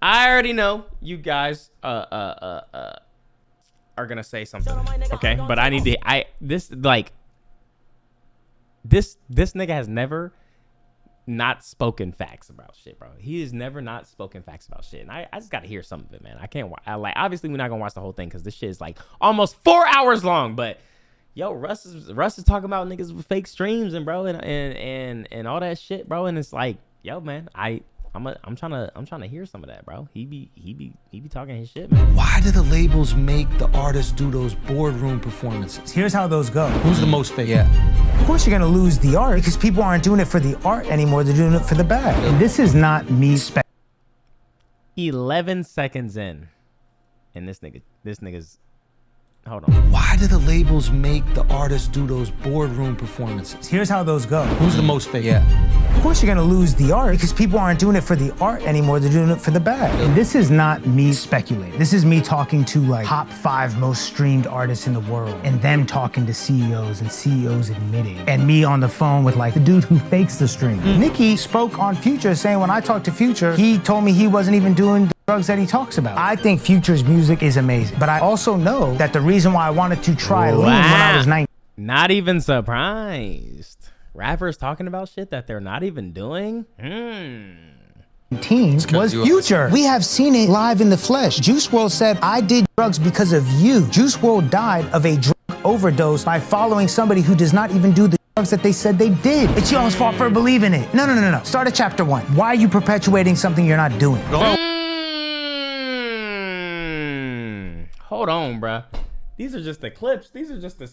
I already know you guys are gonna say something, okay? But I need to. This nigga has never not spoken facts about shit, bro. He has never not spoken facts about shit, and I just gotta hear some of it, man. I can't. Like, obviously we're not gonna watch the whole thing because this shit is like almost 4 hours long. But yo, Russ is talking about niggas with fake streams and bro and all that shit, bro. And it's like, yo, man, I'm trying to hear some of that, bro. He be talking his shit, man. Why do the labels make the artists do those boardroom performances? Here's how those go. Who's the most fake? Yeah. Of course you're gonna lose the art because people aren't doing it for the art anymore. They're doing it for the bag. And this is not me 11 seconds in, and this nigga's. Hold on. Why do the labels make the artists do those boardroom performances? Here's how those go. Who's the most fake? Yeah. Of course you're gonna lose the art because people aren't doing it for the art anymore. They're doing it for the bag. And this is not me speculating. This is me talking to like top 5 most streamed artists in the world and them talking to CEOs and CEOs admitting. And me on the phone with like the dude who fakes the stream. Nicki spoke on Future saying when I talked to Future, he told me he wasn't even doing drugs that he talks about. I think Future's music is amazing, but I also know that the reason why I wanted to try lean when I was 19. Not even surprised. Rappers talking about shit that they're not even doing. Teens was Future. We have seen it live in the flesh. Juice WRLD said, I did drugs because of you. Juice WRLD died of a drug overdose by following somebody who does not even do the drugs that they said they did. It's y'all's fault for believing it. No. Start at chapter 1. Why are you perpetuating something you're not doing? Hold on, bruh. These are just the clips. These are just the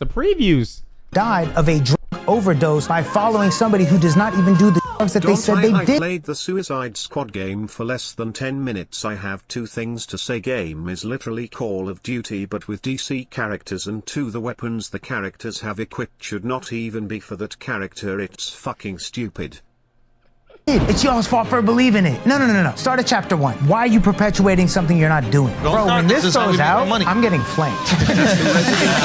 previews. Died of a drug overdose by following somebody who does not even do the drugs that they said they did. I played the Suicide Squad game for less than 10 minutes. I have 2 things to say. Game is literally Call of Duty but with DC characters, and 2, the weapons the characters have equipped should not even be for that character. It's fucking stupid. It's y'all's fault for believing it. No. Start at chapter 1. Why are you perpetuating something you're not doing? Bro, when this goes out, I'm getting flamed.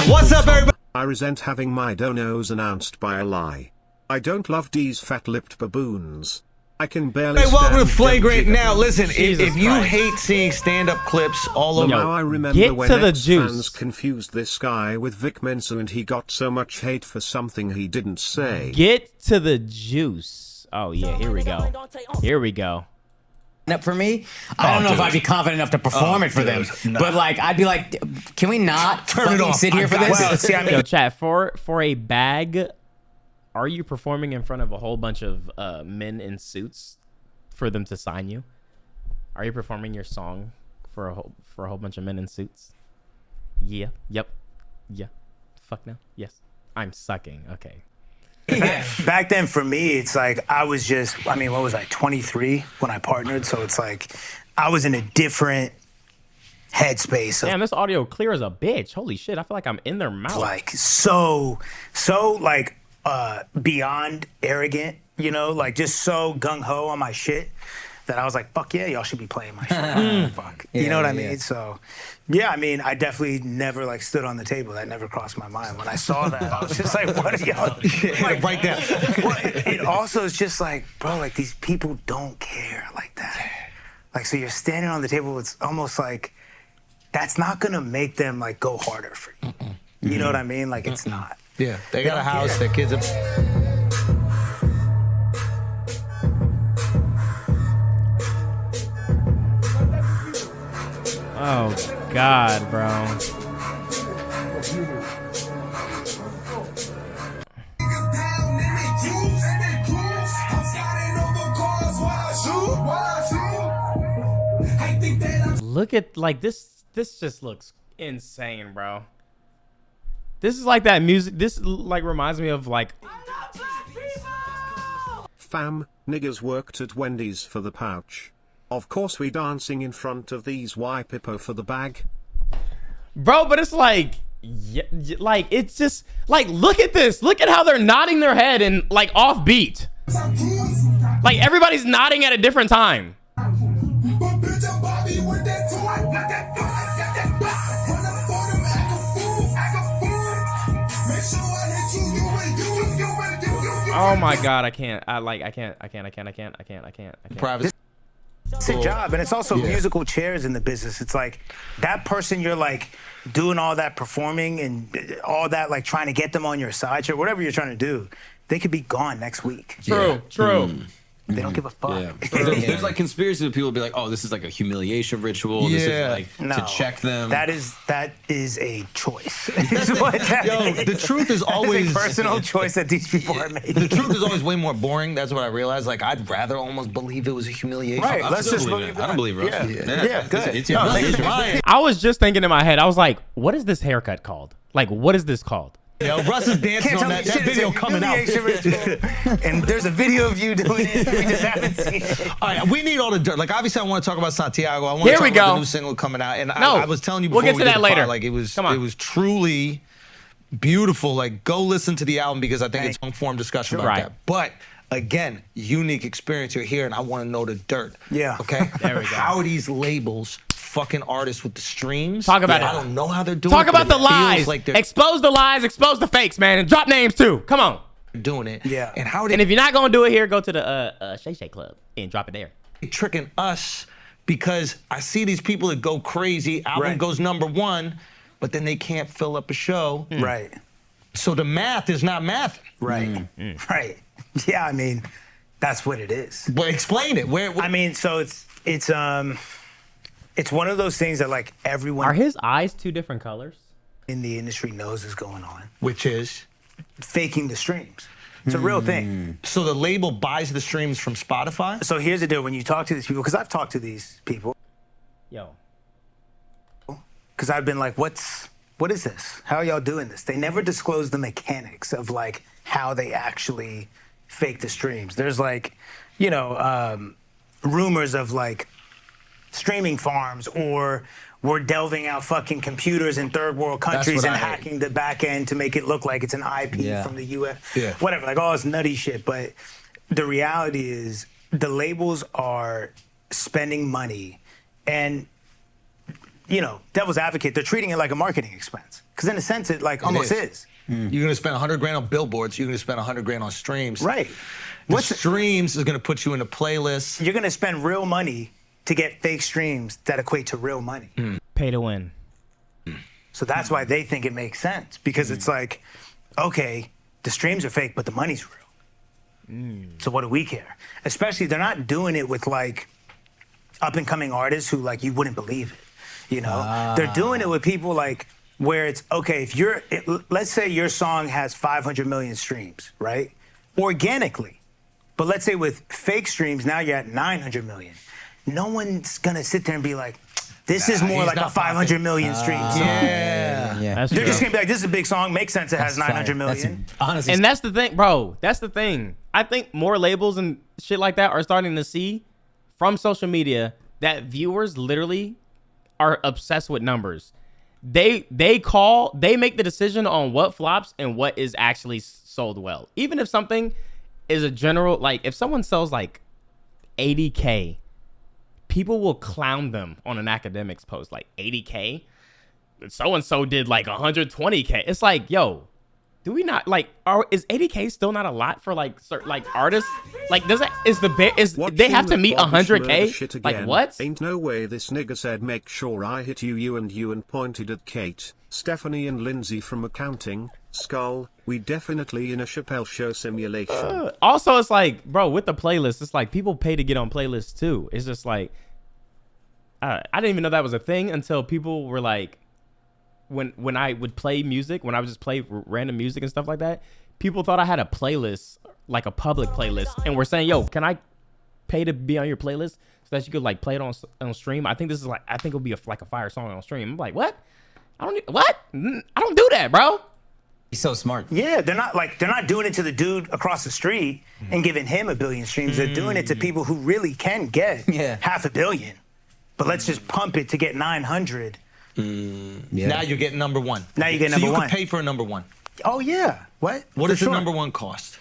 What's up, everybody? I resent having my donos announced by a lie. I don't love these fat-lipped baboons. I can barely stand. Welcome to Flagrant. Now, listen, Jesus if you Christ. hate seeing stand-up clips all over... Now I remember get when to the X juice. fans confused this guy with Vic Mensa and he got so much hate for something he didn't say. Get to the juice. Oh yeah, here we go. Here we go. Up for me, I don't know if I'd be confident enough to perform it for them, but like I'd be like, can we not Turn it off. sit here for this? Well, see, I mean, Yo, chat, for a bag, are you performing in front of a whole bunch of men in suits for them to sign you? Are you performing your song for a whole bunch of men in suits? Yeah. Yep. Yeah. Fuck no. Yes. I'm sucking. Okay. Back then for me, it's like I was just, I mean, what was I, 23 when I partnered? So it's like I was in a different headspace. Damn, this audio clear as a bitch. Holy shit, I feel like I'm in their mouth. Like so like beyond arrogant, you know, like just so gung-ho on my shit that I was like, fuck yeah, y'all should be playing my shit. Fuck. You know what I mean? So yeah, I mean, I definitely never like stood on the table. That never crossed my mind. When I saw that, I was just like, what are y'all? Like, right there. It also is just like, bro, like these people don't care like that. Like, so you're standing on the table, it's almost like, that's not gonna make them like go harder for you. You know what I mean? Like, it's not. Yeah, they got a house, their kids are... Oh God, bro. Look at like this just looks insane, bro. This is like that music. This like reminds me of like Fam, niggas worked at Wendy's for the pouch. Of course we dancing in front of these white people for the bag. Bro, but it's like, yeah, like it's just like, look at this. Look at how they're nodding their head and like off beat. Like everybody's nodding at a different time. Oh my God, I can't. I can't. Privacy. It's a job, and it's also musical chairs in the business. It's like that person you're like doing all that performing and all that, like trying to get them on your side or whatever you're trying to do. They could be gone next week. True. They don't give a fuck. Yeah. There's like conspiracies of people be like, oh, this is like a humiliation ritual. This is like to check them. That is a choice. Is what that is. The truth is always a personal choice that these people are making. The truth is always way more boring. That's what I realized. Like, I'd rather almost believe it was a humiliation. Right. I Let's just believe believe it. that. I don't believe Russ. Yeah, good. It's mine. I was just thinking in my head, I was like, what is this haircut called? Like, what is this called? Yo, Russ is dancing on that video coming out. And there's a video of you doing it. We just haven't seen it. All right, we need all the dirt. Like, obviously, I want to talk about Santiago. I want to Here talk we about go. the new single coming out. And No, I was telling you before we'll get to did that the later. pod, like, it was Come on. it was truly beautiful. Like, go listen to the album because I think it's long-form discussion about Right. that. But again, unique experience. You're here, and I want to know the dirt. Yeah. Okay. There we go. How are these labels fucking artists with the streams? Talk about I it. don't know how they're doing. Talk it, but about the it feels lies. Like they're Expose the lies, expose the fakes, man, and drop names too. Come on. doing it. Yeah. And how are And they if you're not gonna do it here, go to the Shay Shay Club and drop it there. tricking us? Because I see these people that go crazy. Album Right. goes #1, but then they can't fill up a show. Right. So the math is not math. Right. Right. Yeah, I mean, that's what it is. But explain it. Where I mean, so it's one of those things that like everyone Are his eyes two different colors? in the industry knows is going on. which is? Faking the streams. It's a real thing. So the label buys the streams from Spotify? So here's the deal: when you talk to these people, because I've talked to these people, Yo. because I've been like, what is this? How are y'all doing this? They never disclose the mechanics of like how they actually fake the streams. There's like, rumors of like streaming farms, or we're delving out fucking computers in third world countries what and I heard. hacking the back end to make it look like it's an IP Yeah. from the US. Yeah. Whatever, like all this nutty shit. But the reality is the labels are spending money and, devil's advocate, they're treating it like a marketing expense. Because in a sense, it like almost is. You're gonna spend $100,000 on billboards. You're gonna spend $100,000 on streams. Right. The streams is gonna put you in a playlist. You're going to spend real money to get fake streams that equate to real money. Pay to win. So that's why they think it makes sense, because it's like, okay, the streams are fake, but the money's real. So what do we care? Especially they're not doing it with like up and coming artists who like you wouldn't believe it. They're doing it with people like where it's okay let's say your song has 500 million streams, right? Organically. But let's say with fake streams, now you're at 900 million. No one's gonna sit there and be like, this is more he's like a not 500 million stream song. Yeah. Yeah. That's They're true. just gonna be like, this is a big song, makes sense, it has 900 million. Honestly, And that's the thing, bro. That's the thing. I think more labels and shit like that are starting to see from social media that viewers literally are obsessed with numbers. They make the decision on what flops and what is actually sold well. Even if something is a general, like if someone sells like 80K, people will clown them on an academics post like 80K. So-and-so did like 120K. It's like, yo, do we not like? Is 80K still not a lot for like certain like artists? Like, they have to meet 100K? Like what? Ain't no way this nigga said make sure I hit you and pointed at Kate, Stephanie and Lindsay from accounting. Skull, we definitely in a Chappelle show simulation. Also, it's like, bro, with the playlist, it's like people pay to get on playlists too. It's just like, I didn't even know that was a thing until people were like, when I would play music, when I would just play random music and stuff like that, people thought I had a playlist, like a public playlist, and were saying, yo, can I pay to be on your playlist so that you could like play it on stream? I think it'll be like a fire song on stream. I'm like, what? I don't do that, bro. he's so smart. Yeah, they're not doing it to the dude across the street and giving him 1 billion streams. They're doing it to people who really can get $500 million. But let's just pump it to get 900. Now you're getting #1. Now you get So number you one. can pay for a #1. Oh yeah. What? What For does sure. the #1 cost?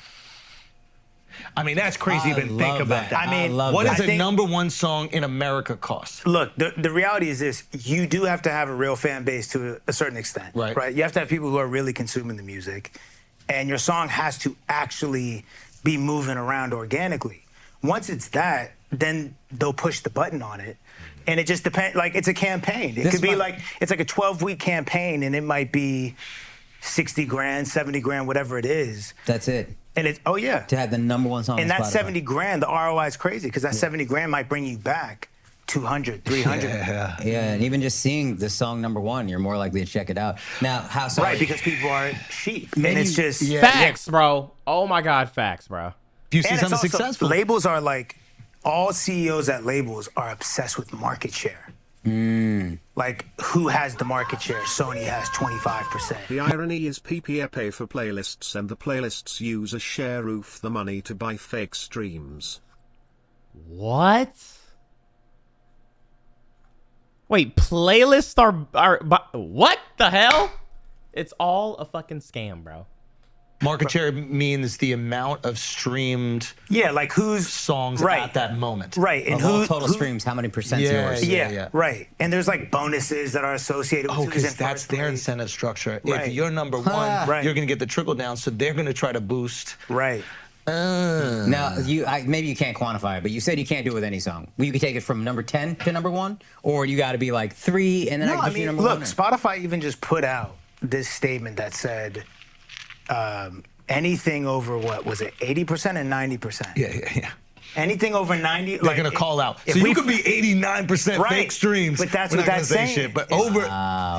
I mean, that's crazy to even think about that. I mean, What I does a think- #1 song in America cost? Look, the reality is this: you do have to have a real fan base to a certain extent, Right. You have to have people who are really consuming the music, and your song has to actually be moving around organically. Once it's that, then they'll push the button on it. And it just depends, like it's a campaign. It could be like, it's like a 12-week campaign and it might be 60 grand, 70 grand, whatever it is. That's it. And it's, oh yeah. To have the #1 song and on that Spotify. 70 grand, the ROI is crazy because that 70 grand might bring you back 200, 300. Yeah, and even just seeing the song #1, you're more likely to check it out. Now, how Right, because people are sheep. And it's just facts, bro. Oh my God, facts, bro. If you see and something it's also, successful, labels are like, all CEOs at labels are obsessed with market share. Like, who has the market share? Sony has 25%. The irony is PPA pay for playlists and the playlists use a share roof the money to buy fake streams. What? Wait, playlists are what the hell? It's all a fucking scam, bro. market share means the amount of streamed like who's songs at that moment. Right. And who total streams, how many percent's yours? Yeah, right. And there's like bonuses that are associated with because that's their incentive structure. If you're #1, you're going to get the trickle down, so they're going to try to boost. Right. Now, maybe you can't quantify it, but you said you can't do it with any song. You could take it from number 10 to #1, or you got to be like 3, and then I can put you #1. Look, Spotify even just put out this statement that said anything over, what was it, 80% and 90%? Yeah. Anything over 90, they're gonna call out. So you could be 89% fake streams, but that's what that's saying. Shit, but over,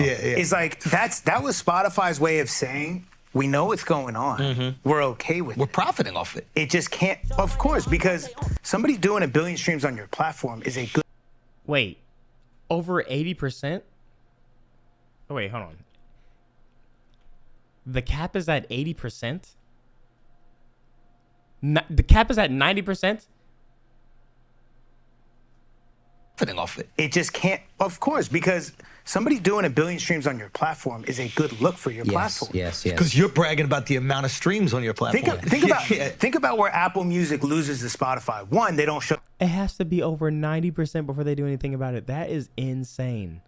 it's like that was Spotify's way of saying we know what's going on. We're okay with it. We're profiting off it. It just can't, of course, because somebody doing 1 billion streams on your platform is a good. Wait, over 80%? Oh wait, hold on. The cap is at 80%. The cap is at 90%. Off it. It just can't, of course, because somebody doing 1 billion streams on your platform is a good look for your platform. Yes. Because you're bragging about the amount of streams on your platform. Think about where Apple Music loses to Spotify. One, they don't show. It has to be over 90% before they do anything about it. That is insane.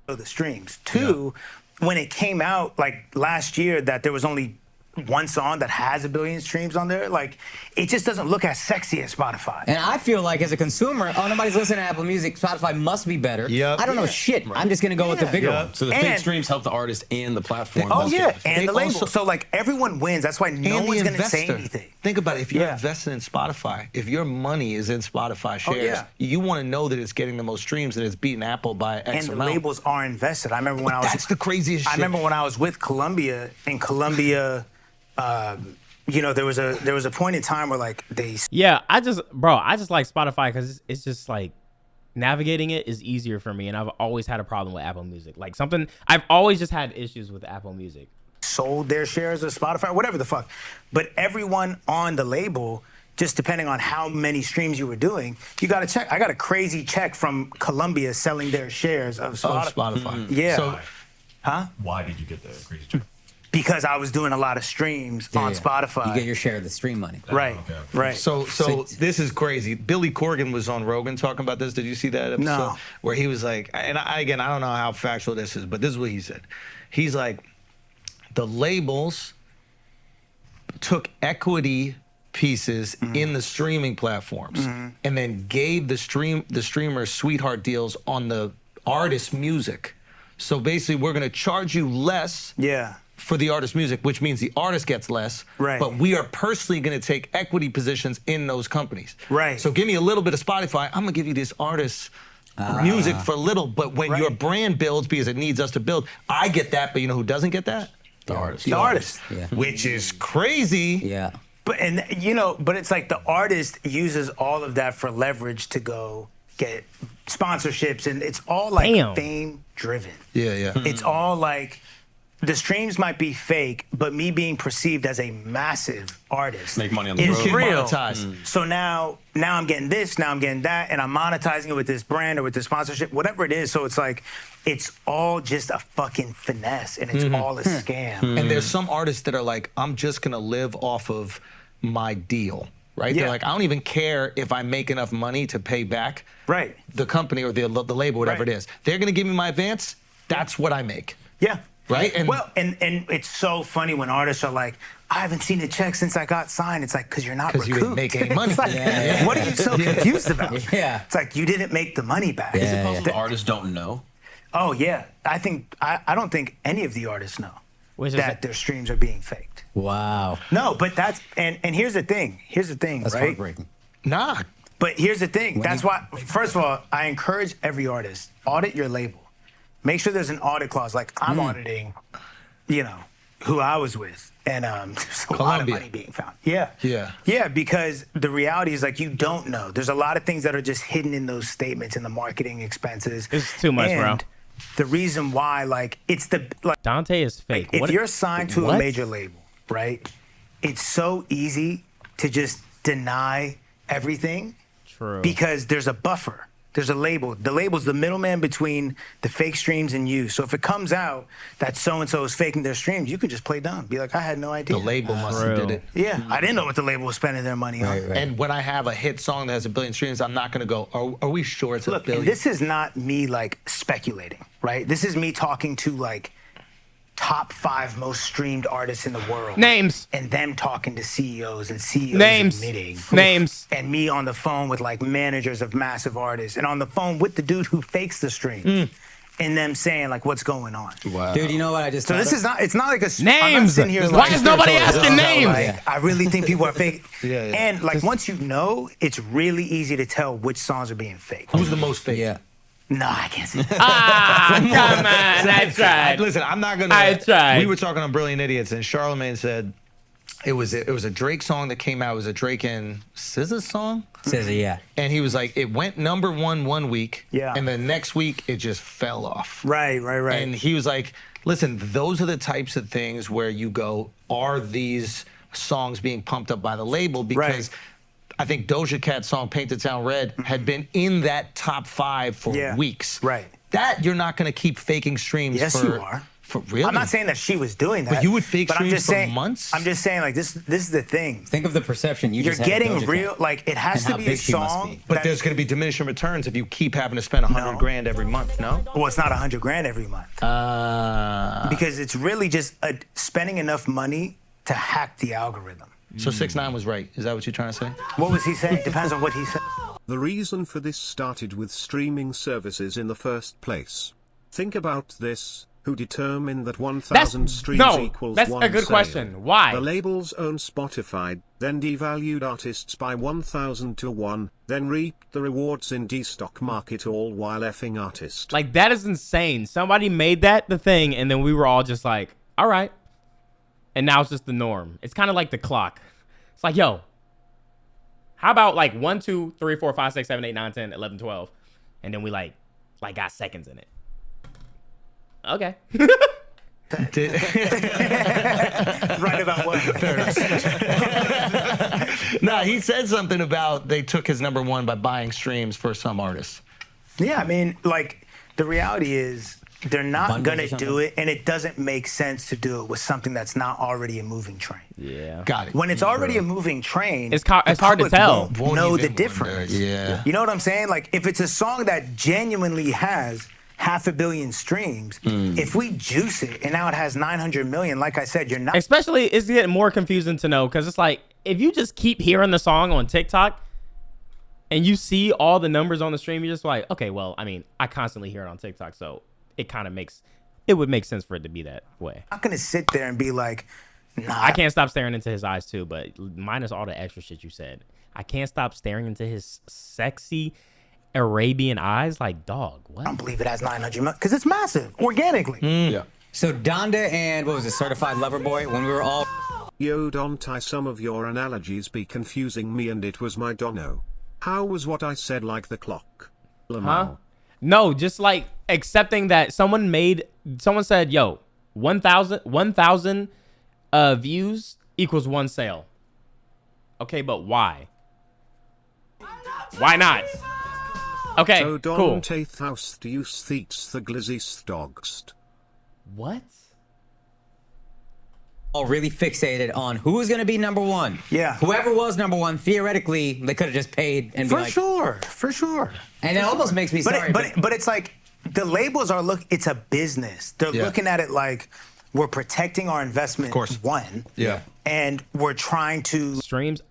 The streams. Two, when it came out like last year that there was only one song that has 1 billion streams on there, like it just doesn't look as sexy as Spotify. And I feel like as a consumer, nobody's listening to Apple Music. Spotify must be better. I don't know shit. I'm just gonna go with the bigger one. So the fake streams help the artist and the platform. And the label. So like everyone wins. That's why no one's gonna say anything. Think about it. If you're invested in Spotify, if your money is in Spotify shares, you want to know that it's getting the most streams and it's beating Apple by X and amount. the labels are invested. I remember when I was. That's the craziest shit. I remember when I was with Columbia, and Columbia. There was a point in time where like they. Yeah, I just like Spotify because it's just like navigating it is easier for me, and I've always had a problem with Apple Music. Like I've always just had issues with Apple Music. Sold their shares of Spotify, whatever the fuck, but everyone on the label, just depending on how many streams you were doing, you got to check. I got a crazy check from Columbia selling their shares of Spotify. Yeah. So, Why did you get the crazy check? Because I was doing a lot of streams on Spotify. You get your share of the stream money. Right. So this is crazy. Billy Corgan was on Rogan talking about this. Did you see that episode? No. Where he was like, and I don't know how factual this is, but this is what he said. He's like, the labels took equity pieces in the streaming platforms and then gave the streamers sweetheart deals on the artist music. So basically, we're going to charge you less. For the artist music, which means the artist gets less, but we are personally going to take equity positions in those companies. So give me a little bit of Spotify, I'm going to give you this artist music for little, but when your brand builds, because it needs us to build, I get that, but you know who doesn't get that? The artist. The artist. Which is crazy. But it's like the artist uses all of that for leverage to go get sponsorships, and it's all like fame driven. It's all like, the streams might be fake, but me being perceived as a massive artist make money on the is road. real. Monetize. So now I'm getting this, now I'm getting that, and I'm monetizing it with this brand or with this sponsorship, whatever it is. So it's like, it's all just a fucking finesse, and it's all a scam. And there's some artists that are like, I'm just gonna live off of my deal. Right? They're like, I don't even care if I make enough money to pay back the company or the label, whatever it is. They're gonna give me my advance. That's what I make. right? And and it's so funny when artists are like, I haven't seen a check since I got signed. It's like, because you're not recouped. you didn't make any money. It's like, what are you so confused about? Yeah. It's like, you didn't make the money back. Is it possible the artists don't know? Oh, yeah. I don't think any of the artists know that their streams are being faked. Wow. No, but and here's the thing. That's right? heartbreaking. nah. But here's the thing. That's why, first of all, I encourage every artist, audit your label. Make sure there's an audit clause. Like, I'm auditing, who I was with. And there's a lot of money being found. Yeah. Yeah, because the reality is, like, you don't know. There's a lot of things that are just hidden in those statements and the marketing expenses. It's too much, bro. The reason why, like, it's Dante is fake. If you're signed to a major label, right, it's so easy to just deny everything. True. Because there's a buffer. There's a label. The label's the middleman between the fake streams and you. So if it comes out that so-and-so is faking their streams, you can just play dumb. Be like, I had no idea. The label must have did it. Yeah, I didn't know what the label was spending their money on. Right. And when I have a hit song that has 1 billion streams, I'm not going to go, are we sure it's a billion? Look, this is not me, like, speculating, right? This is me talking to, like, top 5 most streamed artists in the world. Names. And them talking to CEOs and CEOs admitting. Names. And me on the phone with, like, managers of massive artists and on the phone with the dude who fakes the streams. And them saying, like, what's going on. Wow. Dude, you know what I just So this is not, it's not like a... Names. Why is nobody asking names? Like, I really think people are fake. And, like, once you know, it's really easy to tell which songs are being faked. Who's the most fake? Yeah. No, I can't say that. Come on, I tried. Listen, I'm not gonna. I tried. We were talking on Brilliant Idiots, and Charlamagne said it was a Drake song that came out. It was a Drake and SZA song. SZA, yeah. And he was like, it went #1 1 week, Yeah. and the next week it just fell off. Right. And he was like, listen, those are the types of things where you go, are these songs being pumped up by the label? Because I think Doja Cat's song "Paint the Town Red" had been in that top 5 for weeks. Right. That you're not going to keep faking streams. Yes, for, you are. For real? I'm not saying that she was doing that. But you would fake but streams I'm just for saying, months? I'm just saying, like, this is the thing. Think of the perception you You're just had of getting Doja real, Cat. like, it has And to how be a big she must song. be. But there's going to be diminishing returns if you keep having to spend $100 grand every month. No. Well, it's not $100 every month. Because it's really just spending enough money to hack the algorithm. So 6ix9ine was right. Is that what you're trying to say? What was he saying? Depends on what he said. The reason for this started with streaming services in the first place. Think about this. Who determined that 1,000 streams equals that's one a good sale? question. Why? The labels own Spotify, then devalued artists by 1,000 to 1, then reaped the rewards in stock market, all while effing artists. Like, that is insane. Somebody made that the thing, and then we were all just like, all right. And now it's just the norm. It's kind of like the clock. It's like, yo, how about like 1, 2, 3, 4, 5, 6, 7, 8, 9, 10, 11, 12, and then we like got seconds in it. Okay. Right about what? Nah, he said something about they took his #1 by buying streams for some artists. Yeah, I mean, like, the reality is they're not Bundles going or to something? do it, and it doesn't make sense to do it with something that's not already a moving train. Yeah. Got it. When it's already a moving train, It's the hard to public tell. won't know the even difference. wonder, yeah. You know what I'm saying? Like, if it's a song that genuinely has 500 million streams, if we juice it and now it has 900 million, like I said, you're not. Especially, it's getting more confusing to know because it's like, if you just keep hearing the song on TikTok and you see all the numbers on the stream, you're just like, okay, well, I mean, I constantly hear it on TikTok, so it would make sense for it to be that way. I'm not gonna sit there and be like, nah. I can't stop staring into his eyes too, but minus all the extra shit you said, I can't stop staring into his sexy Arabian eyes. Like, dog, what? I don't believe it has 900 million because it's massive organically. Yeah. So Donda and what was it, Certified Lover Boy? When we were all ImDOntai, some of your analogies be confusing me, and it was my dono. How was what I said like the clock? Huh? No, just like accepting that someone said, yo, 1,000 views equals 1 sale. Okay, but why? Why not? Okay, So cool. Thaus do you theets the glizistogst. What? all really fixated on who was going to be #1. Yeah. Whoever was #1, theoretically, they could have just paid and be For like, sure. And it almost makes me sorry. But it's like, the labels are it's a business. They're looking at it like we're protecting our investment. Of course. One. Yeah. And we're trying to Streams,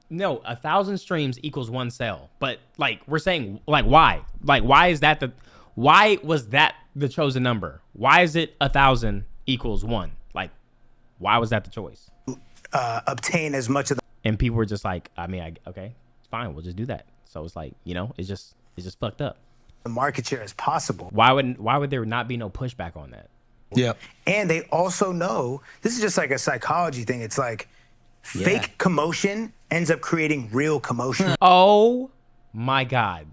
no, 1,000 streams equals 1 sale. But like we're saying, like why? Like why was that the chosen number? Why is it 1,000 equals 1? Like why was that the choice? obtain as much of the. And people were just like, okay, fine, we'll just do that. So it's like, it's just fucked up. The market share as possible. Why would there not be no pushback on that? Yeah. And they also know this is just like a psychology thing. It's like fake commotion ends up creating real commotion. Oh my God.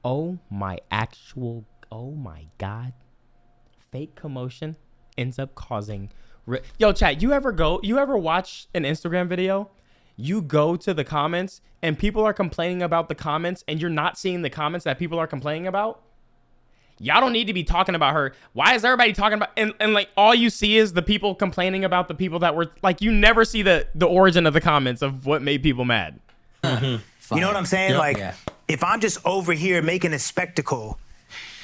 Oh my God. Fake commotion ends up causing. Yo, chat, you ever watch an Instagram video? You go to the comments and people are complaining about the comments and you're not seeing the comments that people are complaining about? Y'all don't need to be talking about her. Why is everybody talking about and like all you see is the people complaining about the people that were like, you never see the origin of the comments of what made people mad. Mm-hmm. You know what I'm saying? Yep. Like if I'm just over here making a spectacle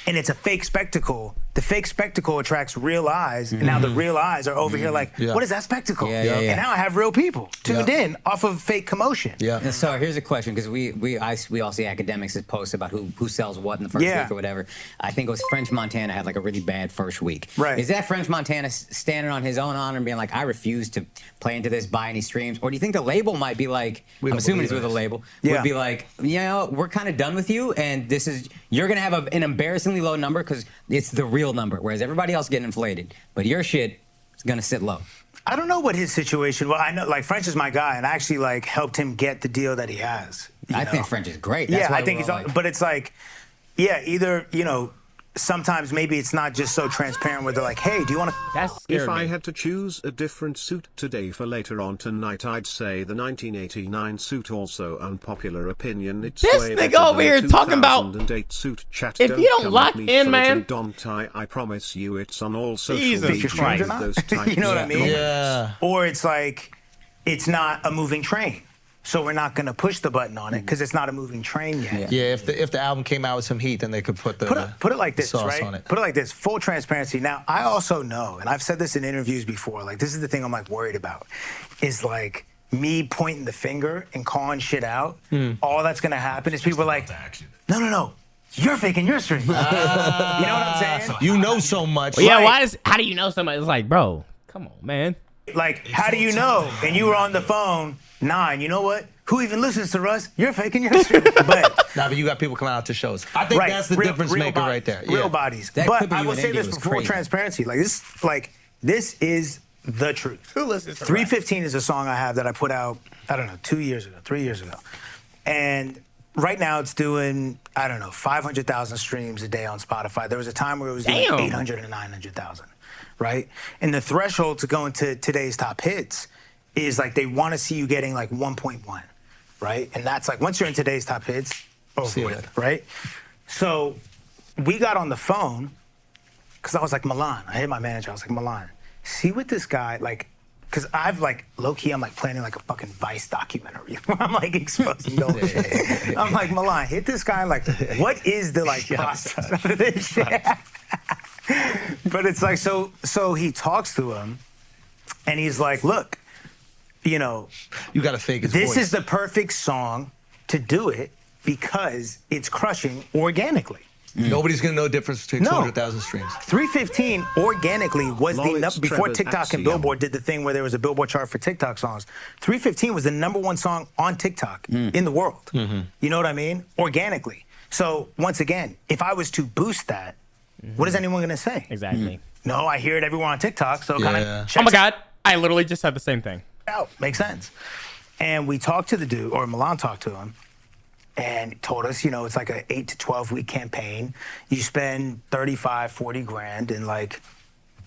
and it's a fake spectacle, the fake spectacle attracts real eyes. And now the real eyes are over here like, what is that spectacle? And now I have real people tuned in off of fake commotion. Yeah. And so here's a question, because we all see academics that post about who sells what in the first week or whatever. I think it was French Montana had like a really bad first week. Right. Is that French Montana standing on his own honor and being like, I refuse to play into this, buy any streams? Or do you think the label might be like, I'm assuming it's with a label, would be like, we're kind of done with you, and you're going to have an embarrassingly low number because it's the real number, whereas everybody else getting inflated, but your shit is gonna sit low. I don't know what his situation. Well, I know like French is my guy, and I actually like helped him get the deal that he has. I think French is great. That's why I think he's. But it's like, either sometimes maybe it's not just so transparent where they're like, hey, do you want to? That's scary. If I had to choose a different suit today for later on tonight, I'd say the 1989 suit. Also, unpopular opinion. It's this way nigga better over here than talking about 2008 suit. Chat, if you don't lock in, man. ImDOntai, I promise you, it's on all social Jesus media. Christ. Those types You know what I mean? Yeah. Or it's like, it's not a moving train. So we're not going to push the button on it because it's not a moving train yet. Yeah, if the album came out with some heat, then they could put the put it like this, sauce right? on it. Put it like this, full transparency. Now, I also know, and I've said this in interviews before, like this is the thing I'm like worried about, is like me pointing the finger and calling shit out. All that's going to happen is people are like, no, you're faking your stream. You know what I'm saying? You know so much. Well, yeah, how do you know somebody? It's like, bro, come on, man. Like, how do you know? And you were on the phone. Nah, and you know what? Who even listens to Russ? You're faking your stream. But you got people coming out to shows. I think that's the difference maker right there. Real bodies. That but clip of I you will and say India this was for full crazy. transparency. This is the truth. Who listens to 315 is a song I have that I put out, I don't know, 3 years ago. And right now it's doing, 500,000 streams a day on Spotify. There was a time where it was doing 800 and 900,000, right? And the threshold to go into today's top hits is like they want to see you getting like 1.1, right? And that's like once you're in today's top hits, over with, right? So we got on the phone because I was like, Milan, I hit my manager. I was like, Milan, see what this guy, like, because I've like, low-key, I'm like planning like a fucking Vice documentary where I'm like exposing all this shit. I'm like, Milan, hit this guy, like, what is the like process of this shit? But it's like, so he talks to him and he's like, look, you got to fake his voice. This is the perfect song to do it because it's crushing organically. Nobody's going to know the difference between 200,000 streams. 315 organically was before Trevor's TikTok and Billboard did the thing where there was a Billboard chart for TikTok songs. 315 was the #1 song on TikTok in the world. You know what I mean? Organically. So once again, if I was to boost that, what is anyone going to say? Exactly. No, I hear it everywhere on TikTok, so kind of Oh my God, I literally just said the same thing. out. Makes sense. And we talked to the dude, or Milan talked to him, and told us, it's like an 8 to 12 week campaign. You spend 35, 40 grand, and like,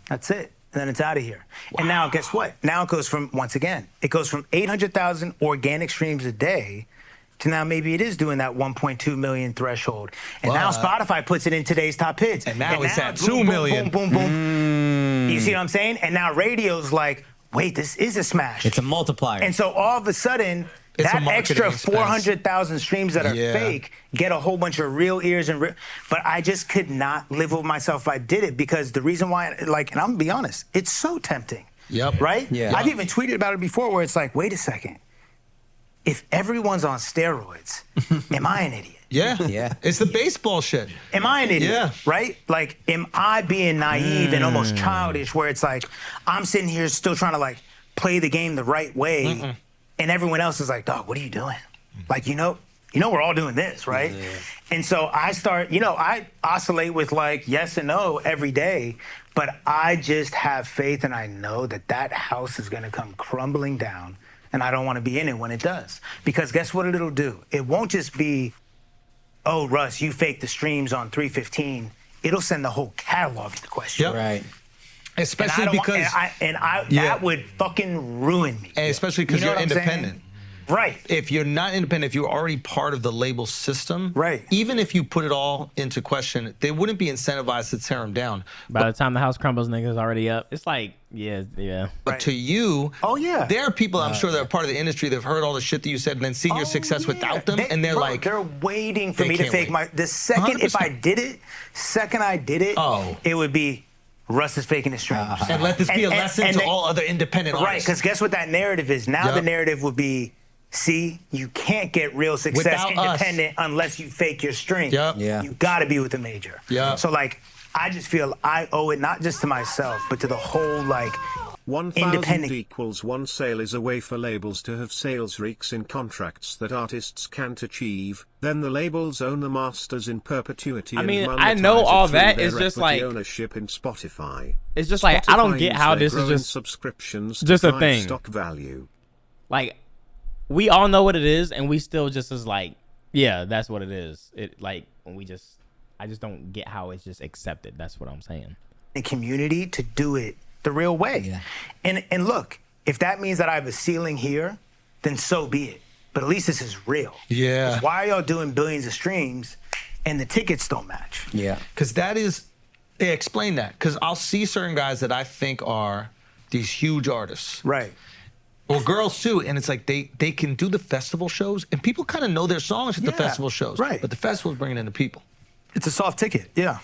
that's it. And then it's out of here. Wow. And now, guess what? Now it goes from 800,000 organic streams a day to now maybe it is doing that 1.2 million threshold. And now Spotify puts it in today's top hits. And now it's at 2 boom, million. Boom, boom, boom. You see what I'm saying? And now radio's like, wait, this is a smash. It's a multiplier. And so all of a sudden, It's a that marketing extra expense. 400,000 streams that are fake get a whole bunch of real ears but I just could not live with myself if I did it, because the reason why, like, and I'm gonna be honest, it's so tempting. Yep. Right? Yeah. I've even tweeted about it before where it's like, wait a second. If everyone's on steroids, am I an idiot? Yeah. It's the baseball shit. Am I an idiot? Yeah. Right? Like, am I being naive and almost childish where it's like, I'm sitting here still trying to like play the game the right way, and everyone else is like, dog, what are you doing? Like, you know we're all doing this, right? Yeah. And so I start, I oscillate with like yes and no every day, but I just have faith and I know that house is gonna come crumbling down, and I don't wanna be in it when it does. Because guess what it'll do? It won't just be, oh, Russ, you faked the streams on 315. It'll send the whole catalog into question. Yep. Right. Especially because that would fucking ruin me. And especially because you're independent. Right. If you're not independent, if you're already part of the label system, right. Even if you put it all into question, they wouldn't be incentivized to tear them down. By the time the house crumbles, niggas already up. It's like, yeah. But to you, there are people I'm sure that are part of the industry that have heard all the shit that you said and then seen your success without them, and they're like, they're waiting for me to fake the second 100%. If I did it, it would be Russ is faking his streams. And let this be a lesson to all other independent artists. Right, because guess what that narrative is? Now the narrative would be, see, you can't get real success without independent unless you fake your stream. You got to be with a major. So like, I just feel I owe it not just to myself, but to the whole like 1,000 equals 1 sale is a way for labels to have sales reeks in contracts that artists can't achieve. Then the labels own the masters in perpetuity. I mean, and I know all that is just like ownership in Spotify. It's just like I don't get how this is just subscriptions just a thing. Stock value. Like, we all know what it is, and we still just is like, yeah, that's what it is. It like when I just don't get how it's just accepted. That's what I'm saying. The community to do it the real way. Yeah. And look, if that means that I have a ceiling here, then so be it. But at least this is real. Yeah. Why are y'all doing billions of streams and the tickets don't match? Yeah. Because explain that. Because I'll see certain guys that I think are these huge artists. Right. Or girls too, and it's like they can do the festival shows, and people kind of know their songs at the festival shows. Right. But the festival's bringing in the people. It's a soft ticket. Yeah.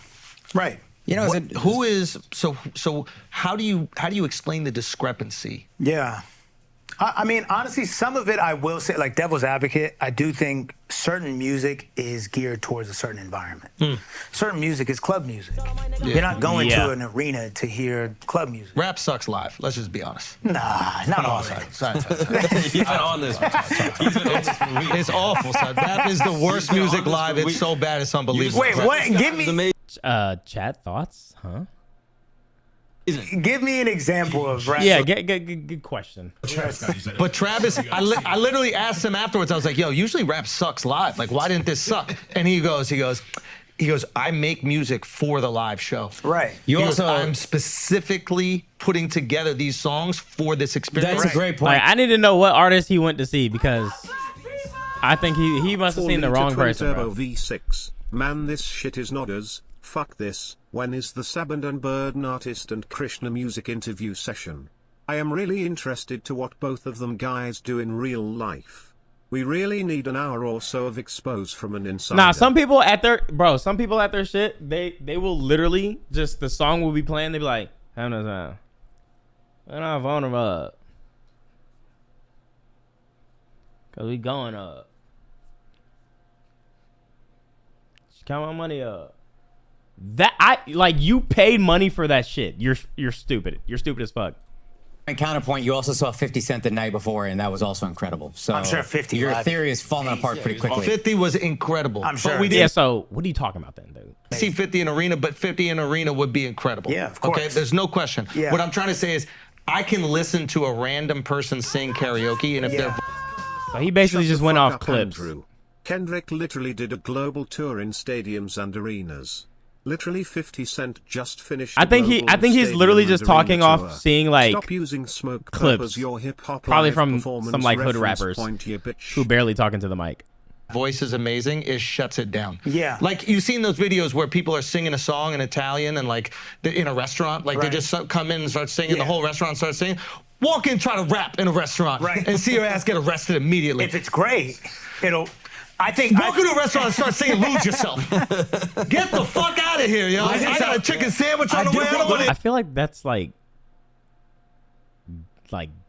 Right. So how do you explain the discrepancy? Yeah. I mean, honestly, some of it I will say, like devil's advocate, I do think certain music is geared towards a certain environment. Certain music is club music. You're not going to an arena to hear club music. Rap sucks live. Let's just be honest. Nah, not all of it. Sorry. He's been on this. It's awful, son. Rap is the worst music live. It's so bad, it's unbelievable. Wait, what? Give me... Chat thoughts? Huh? Give me an example of rap. Yeah, good question. But Travis, I literally asked him afterwards. I was like, "Yo, usually rap sucks live. Like, why didn't this suck?" And he goes, "I make music for the live show. Right. I'm specifically putting together these songs for this experience." That's a great point. Like, I need to know what artist he went to see, because I think he must have seen the wrong person. Turbo V6. Man, this shit is nodders. Fuck this. When is the Saband and Burden artist and Krishna music interview session? I am really interested to what both of them guys do in real life. We really need an hour or so of expose from an insider. Nah, some people at their shit, they will literally just, the song will be playing, they be like, having a time. We're not vulnerable up. Cause we going up. Just count my money up. You paid money for that shit. You're stupid. You're stupid as fuck. And counterpoint, you also saw 50 Cent the night before, and that was also incredible. So I'm sure 50. Your theory is falling apart pretty quickly. 50 was incredible. I'm sure. Yeah, so what are you talking about then, dude? See 50 in arena, but 50 in arena would be incredible. Yeah, of course. Okay, there's no question. Yeah. What I'm trying to say is, I can listen to a random person sing karaoke, and if they're... So he basically just went off clips. Andrew. Kendrick literally did a global tour in stadiums and arenas. Literally 50 Cent just finished. I think he's literally just talking off seeing like Stop using smoke clips, your hip hop probably from some like hood rappers who barely talking to the mic. Voice is amazing, it shuts it down. Yeah. Like, you've seen those videos where people are singing a song in Italian and like in a restaurant, like they just come in and start singing, the whole restaurant starts singing. Walk in, try to rap in a restaurant, and see your ass get arrested immediately. If it's great, it'll. Walk into a restaurant and start saying "Lose Yourself." Get the fuck out of here, yo! I got a chicken sandwich on the way. I feel like that's like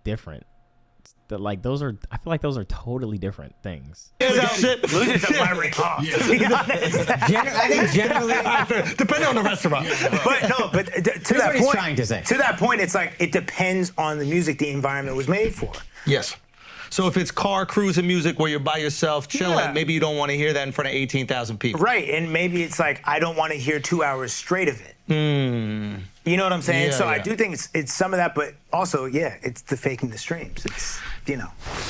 different. I feel like those are totally different things. Lose Yourself might rank hard. I think generally, depending on the restaurant. But to that point, it's like it depends on the music the environment was made for. Yes. So if it's car cruising music where you're by yourself chilling, maybe you don't want to hear that in front of 18,000 people. Right, and maybe it's like I don't want to hear 2 hours straight of it. You know what I'm saying? Yeah, so I do think it's some of that, but also, it's the faking the streams. It's,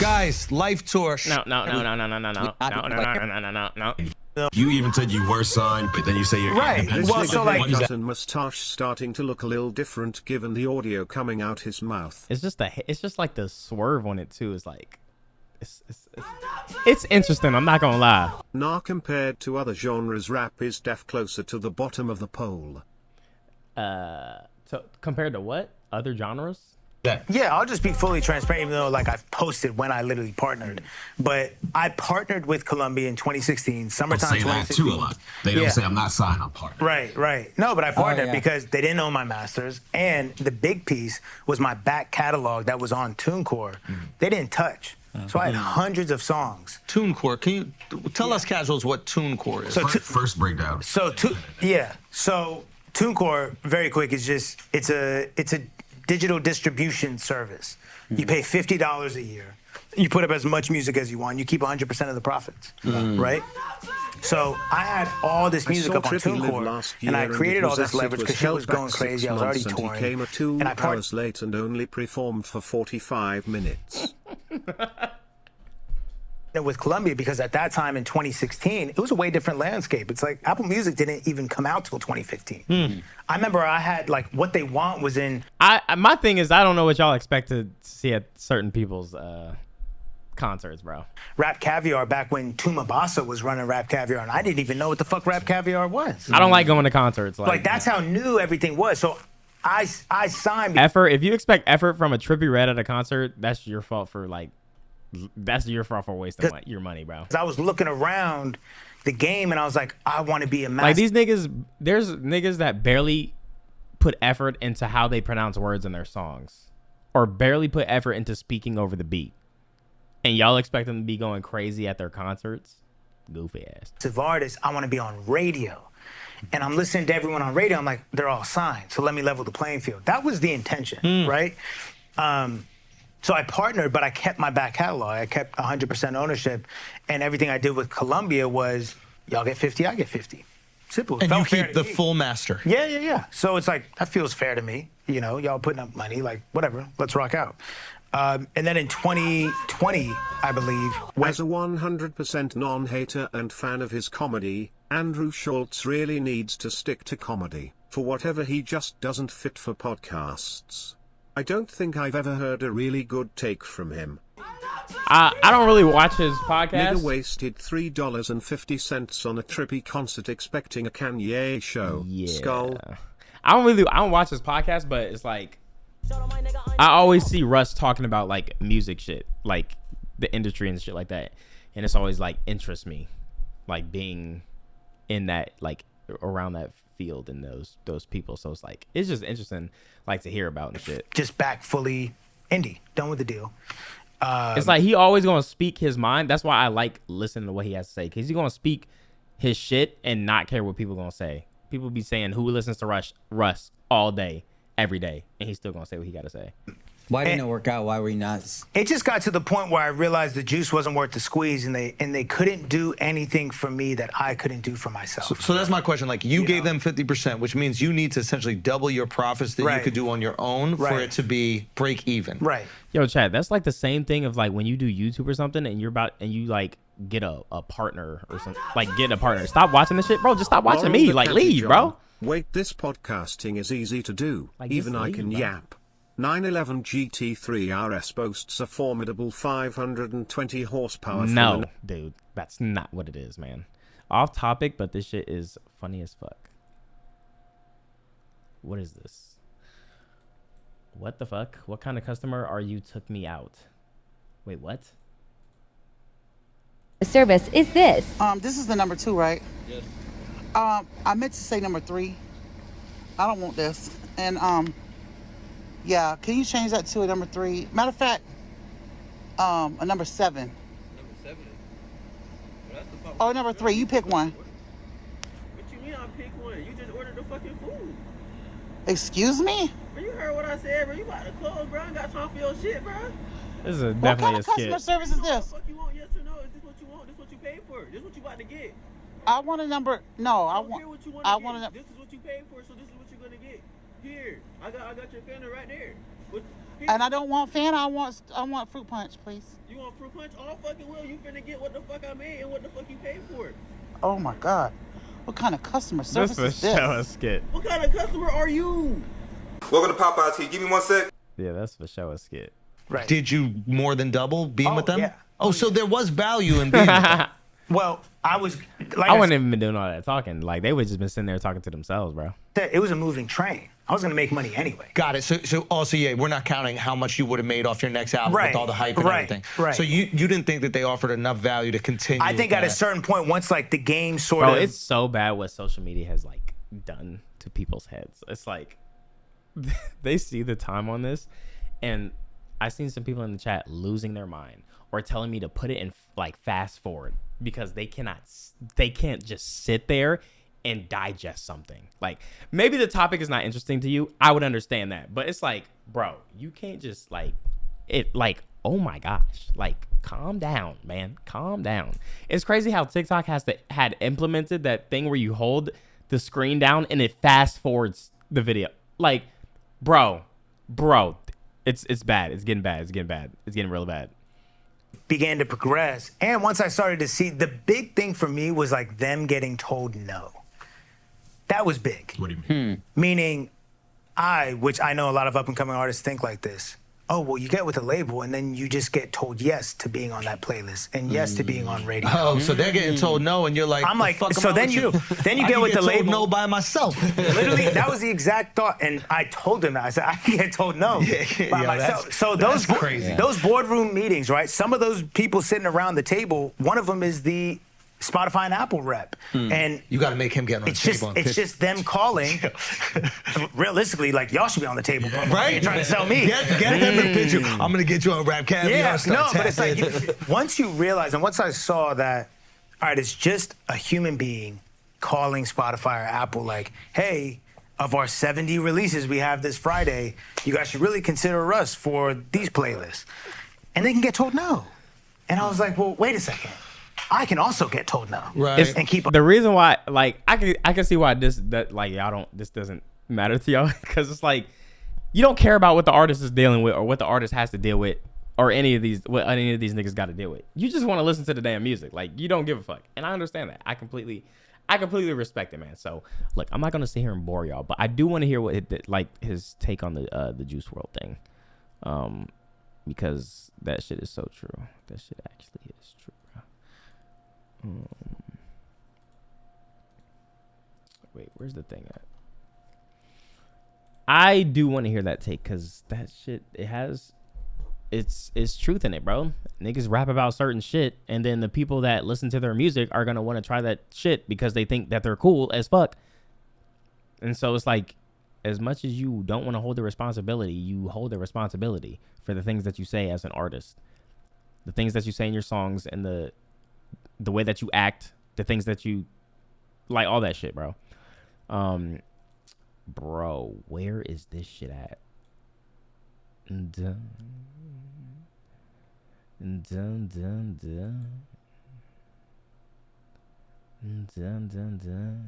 Guys, life tour. No. You even said you were signed, but then you say you're right. Well, so like button mustache starting to look a little different given the audio coming out his mouth. It's just like the swerve on it too. Is like, it's interesting. I'm not gonna lie. Nah, compared to other genres, rap is closer to the bottom of the pole. So compared to what other genres? Yeah, I'll just be fully transparent, even though like I've posted when I literally partnered. But I partnered with Columbia in 2016, summertime say 2016. that too a lot. They don't say I'm not signed, I'm partnered. Right. No, but I partnered because they didn't own my masters, and the big piece was my back catalog that was on TuneCore. They didn't touch. So I had hundreds of songs. TuneCore, can you tell us casuals what TuneCore is? So first breakdown. So TuneCore, very quick, is just it's a digital distribution service. You pay $50 a year. You put up as much music as you want. You keep 100% of the profits, right? So I had all this music up on TuneCore, and I created all this leverage because shit was going crazy. I was already touring. He came 2 hours late and only performed for 45 minutes. With Columbia, because at that time in 2016, it was a way different landscape. It's like Apple Music didn't even come out till 2015. I remember I had like What They Want was in. My thing is I don't know what y'all expect to see at certain people's concerts, bro. Rap Caviar back when Tuma Basa was running Rap Caviar, and I didn't even know what the fuck Rap Caviar was. I don't like going to concerts. Like that's how new everything was. So I signed. Effort. If you expect effort from a Trippie Redd at a concert, that's your fault for wasting your money, bro. I was looking around the game and I was like, I want to be a master. Like these niggas, there's niggas that barely put effort into how they pronounce words in their songs, or barely put effort into speaking over the beat, and y'all expect them to be going crazy at their concerts. Goofy ass. As artists, I want to be on radio, and I'm listening to everyone on radio. I'm like, they're all signed, so let me level the playing field. That was the intention, right? So I partnered, but I kept my back catalog. I kept 100% ownership, and everything I did with Columbia was, y'all get 50, I get 50. Simple. And you keep the full master. Yeah. So it's like, that feels fair to me. You know, y'all putting up money, like, whatever, let's rock out. And then in 2020, I believe... As a 100% non-hater and fan of his comedy, Andrew Schultz really needs to stick to comedy. For whatever he just doesn't fit for podcasts. I don't think I've ever heard a really good take from him. I don't really watch his podcast. Nigga wasted $3.50 on a Trippie concert expecting a Kanye show. Yeah. Skull. I don't watch his podcast, but it's like I always see Russ talking about like music shit, like the industry and shit like that, and it's always like interests me, like being in that, like around that field and those people. So it's like it's just interesting, like to hear about and shit. Just back fully indie, done with the deal. It's like he always gonna speak his mind. That's why I like listening to what he has to say, because he's gonna speak his shit and not care what people gonna say. People be saying who listens to Russ all day, every day, and he's still gonna say what he gotta say. Why didn't it work out? Why were you not? It just got to the point where I realized the juice wasn't worth the squeeze, and they couldn't do anything for me that I couldn't do for myself. So that's my question. Like you gave them 50%, which means you need to essentially double your profits that you could do on your own for it to be break even. Right. Yo, Chad, that's like the same thing of like when you do YouTube or something and you like get a partner or something. Like get a partner. Stop watching this shit, bro. Just stop watching me. Like leave, bro. Wait, this podcasting is easy to do. Like, even I leave, can bro. yap. 911 GT3 RS boasts a formidable 520 horsepower. No, dude, that's not what it is, man. Off topic, but this shit is funny as fuck. What is this? What the fuck? What kind of customer are you? Took me out. Wait, what? The service is this. This is the number 2, right? Yes. I meant to say number 3. I don't want this. And yeah, can you change that to a number 3? Matter of fact, a number 7. Number 7? Well, that's the fuck. Oh, number 3. You pick one. What you mean I pick one? You just ordered the fucking food. Excuse me? Bro, you heard what I said, bro. You about to close, bro. I ain't got time for your shit, bro. This is definitely what kind a of skit. customer service is this? What the fuck you want? Yes or no? Is this what you want? This is what you paid for. This is what you about to get. I want a number. No, I want. What you I want want a. This is what you paid for, so this is what you're gonna get. Here, I got your Fanta right there. Here. And I don't want Fanta. I want fruit punch, please. You want fruit punch? All fucking will. You finna get what the fuck I made and what the fuck you paid for. Oh my God, what kind of customer service This is for sure a this? skit. What kind of customer are you? Welcome to Popeye's Heat. Give me 1 sec. Yeah, that's for sure a skit. Right. Did you more than double being with them? Yeah. Oh, so there was value in being with them. Well, I was like, I wouldn't even been doing all that talking. Like they would just been sitting there talking to themselves, bro. it was a moving train. I was gonna make money anyway. Got it. So also, yeah, we're not counting how much you would have made off your next album Right. with all the hype and Right. everything. Right. So you didn't think that they offered enough value to continue. I think at a certain point, once like the game sort Bro, of, it's so bad what social media has like done to people's heads. It's like they see the time on this, and I've seen some people in the chat losing their mind or telling me to put it in like fast forward because they can't just sit there and digest something. Like maybe the topic is not interesting to you. I would understand that, but it's like, bro, you can't just like it. Like, oh my gosh, like calm down, man, calm down. It's crazy how TikTok had implemented that thing where you hold the screen down and it fast forwards the video. Like, bro, it's bad. It's getting bad. It's getting real bad. began to progress. And once I started to see, the big thing for me was like them getting told no. That was big. What do you mean? Meaning, which I know a lot of up and coming artists think like this. Oh, well, you get with a label and then you just get told yes to being on that playlist and yes to being on radio. Oh, so they're getting told no and you're like, I'm like, fuck so then you get with the told label. no by myself. Literally, that was the exact thought. And I told them that. I said, I can get told no by myself. So that's crazy. Those boardroom meetings, right? Some of those people sitting around the table, one of them is the Spotify and Apple rep. And you got to make him get on the table. It's just them calling. Realistically, like, y'all should be on the table. Right? You're trying to sell me. Get him the picture. I'm going to get you on Rap Caviar. Yeah, no, but it's like, once you realize, and once I saw that, all right, it's just a human being calling Spotify or Apple like, hey, of our 70 releases we have this Friday, you guys should really consider Russ for these playlists. And they can get told no. And I was like, well, wait a second. I can also get told no. Right. And keep The reason why, like, I can see why this doesn't matter to y'all, because it's like you don't care about what the artist is dealing with or what the artist has to deal with or what any of these niggas got to deal with. You just want to listen to the damn music. Like, you don't give a fuck, and I understand that. I completely respect it, man. So look, I'm not gonna sit here and bore y'all, but I do want to hear his take on the Juice WRLD thing, because that shit is so true. That shit actually is true. Wait, where's the thing at? I do want to hear that take, because that shit, it's truth in it, bro. Niggas rap about certain shit, and then the people that listen to their music are gonna want to try that shit because they think that they're cool as fuck. And so it's like, as much as you don't want to hold the responsibility, you hold the responsibility for the things that you say as an artist, the things that you say in your songs, and the way that you act, the things that you like, all that shit, bro. Bro, where is this shit at? Dun, dun, dun, dun. Dun, dun, dun.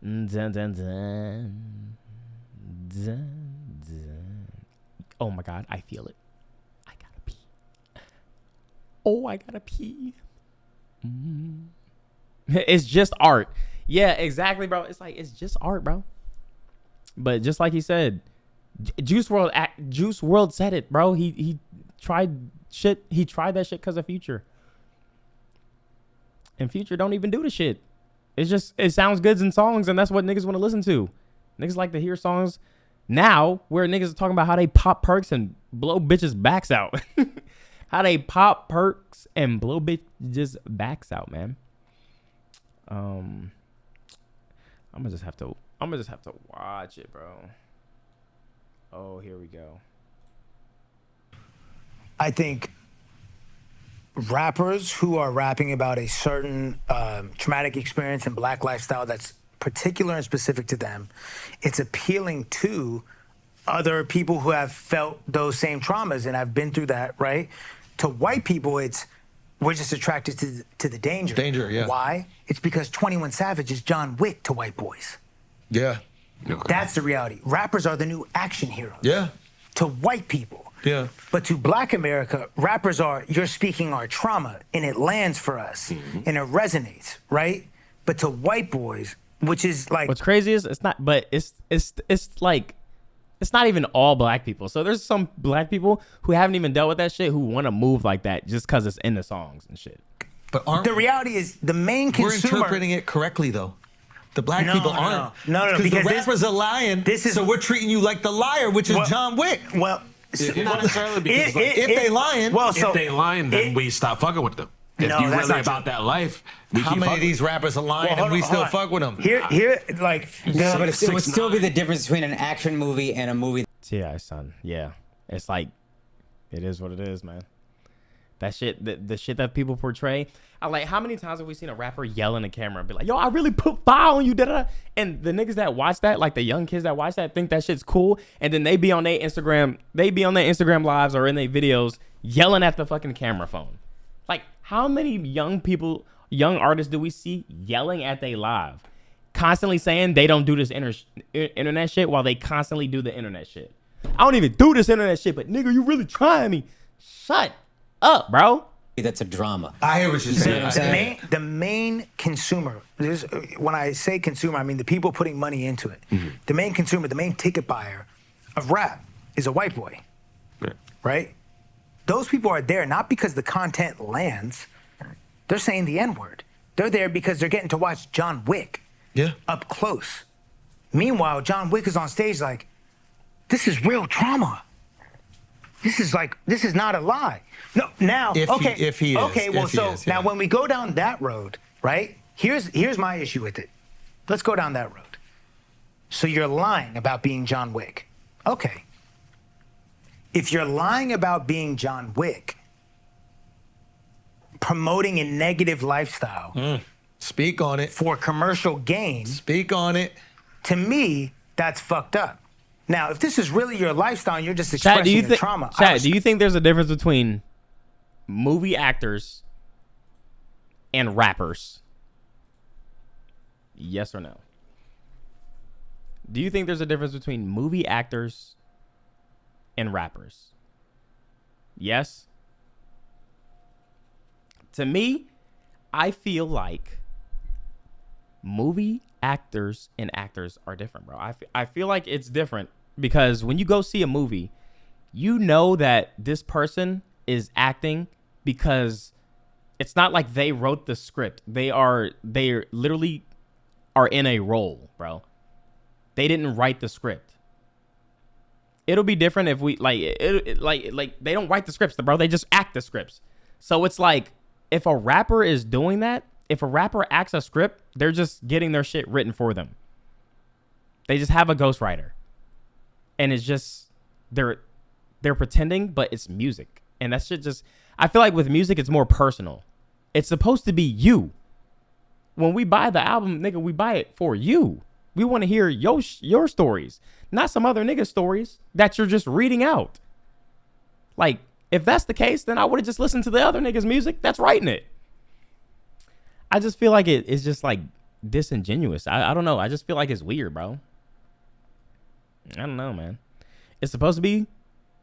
Dun, dun, dun. Dun, dun. Oh my God, I feel it. Oh, I gotta pee. It's just art. Yeah, exactly, bro. It's like, it's just art, bro. But just like he said, Juice WRLD said it, bro. He tried shit. He tried that shit because of Future. And Future don't even do the shit. It's just, it sounds good in songs, and that's what niggas want to listen to. Niggas like to hear songs Now, where niggas are talking about how they pop perks and blow bitches' backs out. How they pop perks and blow bitches' backs out, man. I'm gonna just have to watch it, bro. Oh, here we go. I think rappers who are rapping about a certain traumatic experience and black lifestyle that's particular and specific to them, it's appealing to other people who have felt those same traumas and have been through that, right? To white people, we're just attracted to the danger. Danger, yeah. Why? It's because 21 Savage is John Wick to white boys. Yeah. That's the reality. Rappers are the new action heroes. Yeah. To white people. Yeah. But to black America, rappers are, you're speaking our trauma, and it lands for us, and it resonates, right? But to white boys, which is like... What's crazy is it's not, but it's like, it's not even all black people. So there's some black people who haven't even dealt with that shit who want to move like that just because it's in the songs and shit. But aren't... The reality is the main consumer... We're interpreting it correctly, though. The black people aren't. No, because the rapper's a lion, so we're treating you like the liar, which is John Wick. Well... Not necessarily because if they lying, if they lying, then we stop fucking with them. If No, you that's really not about true. that life, we how keep many of fucking. these rappers are lying Well, and we hold still on. fuck with them? Here, like... No, but it would still be the difference between an action movie and a movie. T.I., son. Yeah. It's like, it is what it is, man. That shit, the shit that people portray. I like, how many times have we seen a rapper yell in the camera and be like, yo, I really put fire on you, da-da-da. And the niggas that watch that, like the young kids that watch that, think that shit's cool. And then they be on their Instagram lives or in their videos yelling at the fucking camera phone. Like, how many young artists do we see yelling at their live? Constantly saying they don't do this internet shit while they constantly do the internet shit. I don't even do this internet shit, but nigga, you really trying me. Shut up, bro. That's a drama. I hear what you're saying. The main consumer, when I say consumer, I mean the people putting money into it. The main consumer, the main ticket buyer of rap is a white boy, right? Those people are there not because the content lands. They're saying the N-word. They're there because they're getting to watch John Wick up close. Meanwhile, John Wick is on stage like, this is real trauma. This is not a lie. No, now, if he is. Okay, well, now when we go down that road, right? Here's my issue with it. Let's go down that road. So you're lying about being John Wick. Okay. If you're lying about being John Wick, promoting a negative lifestyle. Speak on it. For commercial gain. Speak on it. To me, that's fucked up. Now, if this is really your lifestyle and you're just expressing your trauma. Chad, do you think there's a difference between movie actors and rappers? Yes or no? Do you think there's a difference between movie actors and rappers? Yes? To me, I feel like movie actors and actors are different, bro. I feel like it's different because when you go see a movie, you know that this person is acting because it's not like they wrote the script. They literally are in a role, bro. They didn't write the script. It'll be different if we like they don't write the scripts, bro. They just act the scripts. So it's like if a rapper is doing that, if a rapper acts a script, they're just getting their shit written for them. They just have a ghostwriter. And it's just they're pretending, but it's music. And that shit just I feel like with music it's more personal. It's supposed to be you. When we buy the album, nigga, we buy it for you. We want to hear your stories, not some other nigga stories that you're just reading out. Like, if that's the case, then I would have just listened to the other niggas' music that's writing it. I just feel like it's just like disingenuous. I don't know. I just feel like it's weird, bro. I don't know, man. It's supposed to be,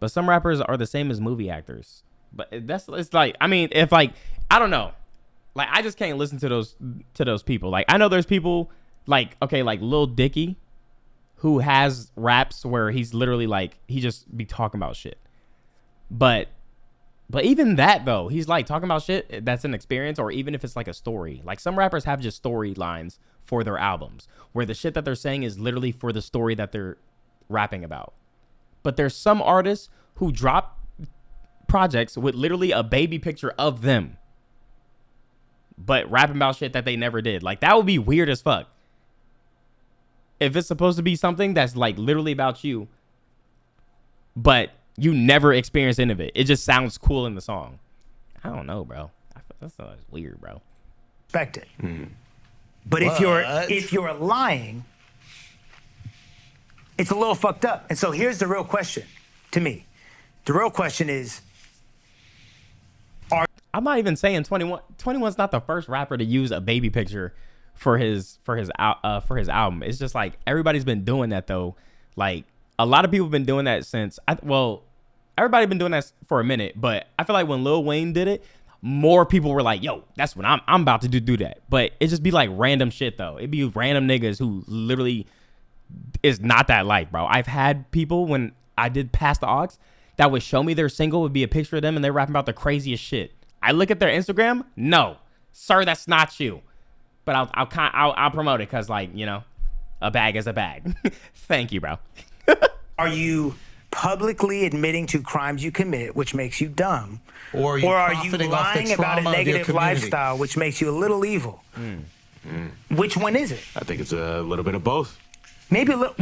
but some rappers are the same as movie actors. But it's like, I mean, if like, I don't know. Like, I just can't listen to those people. Like, I know there's people like, okay, like Lil Dicky, who has raps where he's literally like, he just be talking about shit. But even that though, he's like talking about shit that's an experience, or even if it's like a story. Like some rappers have just storylines for their albums where the shit that they're saying is literally for the story that they're rapping about. But there's some artists who drop projects with literally a baby picture of them, but rapping about shit that they never did. Like, that would be weird as fuck. If it's supposed to be something that's like literally about you, but you never experienced any of it. It just sounds cool in the song. I don't know, bro. That's weird, bro. Respect it. But if you're lying, it's a little fucked up. And so here's the real question to me. The real question is, I'm not even saying 21. 21's not the first rapper to use a baby picture for his album. It's just like everybody's been doing that though. Like, a lot of people have been doing that since everybody's been doing that for a minute, but I feel like when Lil Wayne did it, more people were like, yo, that's what I'm about to do that. But it just be like random shit though. It'd be random niggas who literally is not that life, bro. I've had people when I did Pass the Aux that would show me their single, would be a picture of them and they're rapping about the craziest shit. I look at their Instagram, no, sir, that's not you. But I'll promote it because, like, you know, a bag is a bag. Thank you, bro. are you publicly admitting to crimes you commit, which makes you dumb? Or are you lying about a negative lifestyle, which makes you a little evil? Which one is it? I think it's a little bit of both. Maybe a little,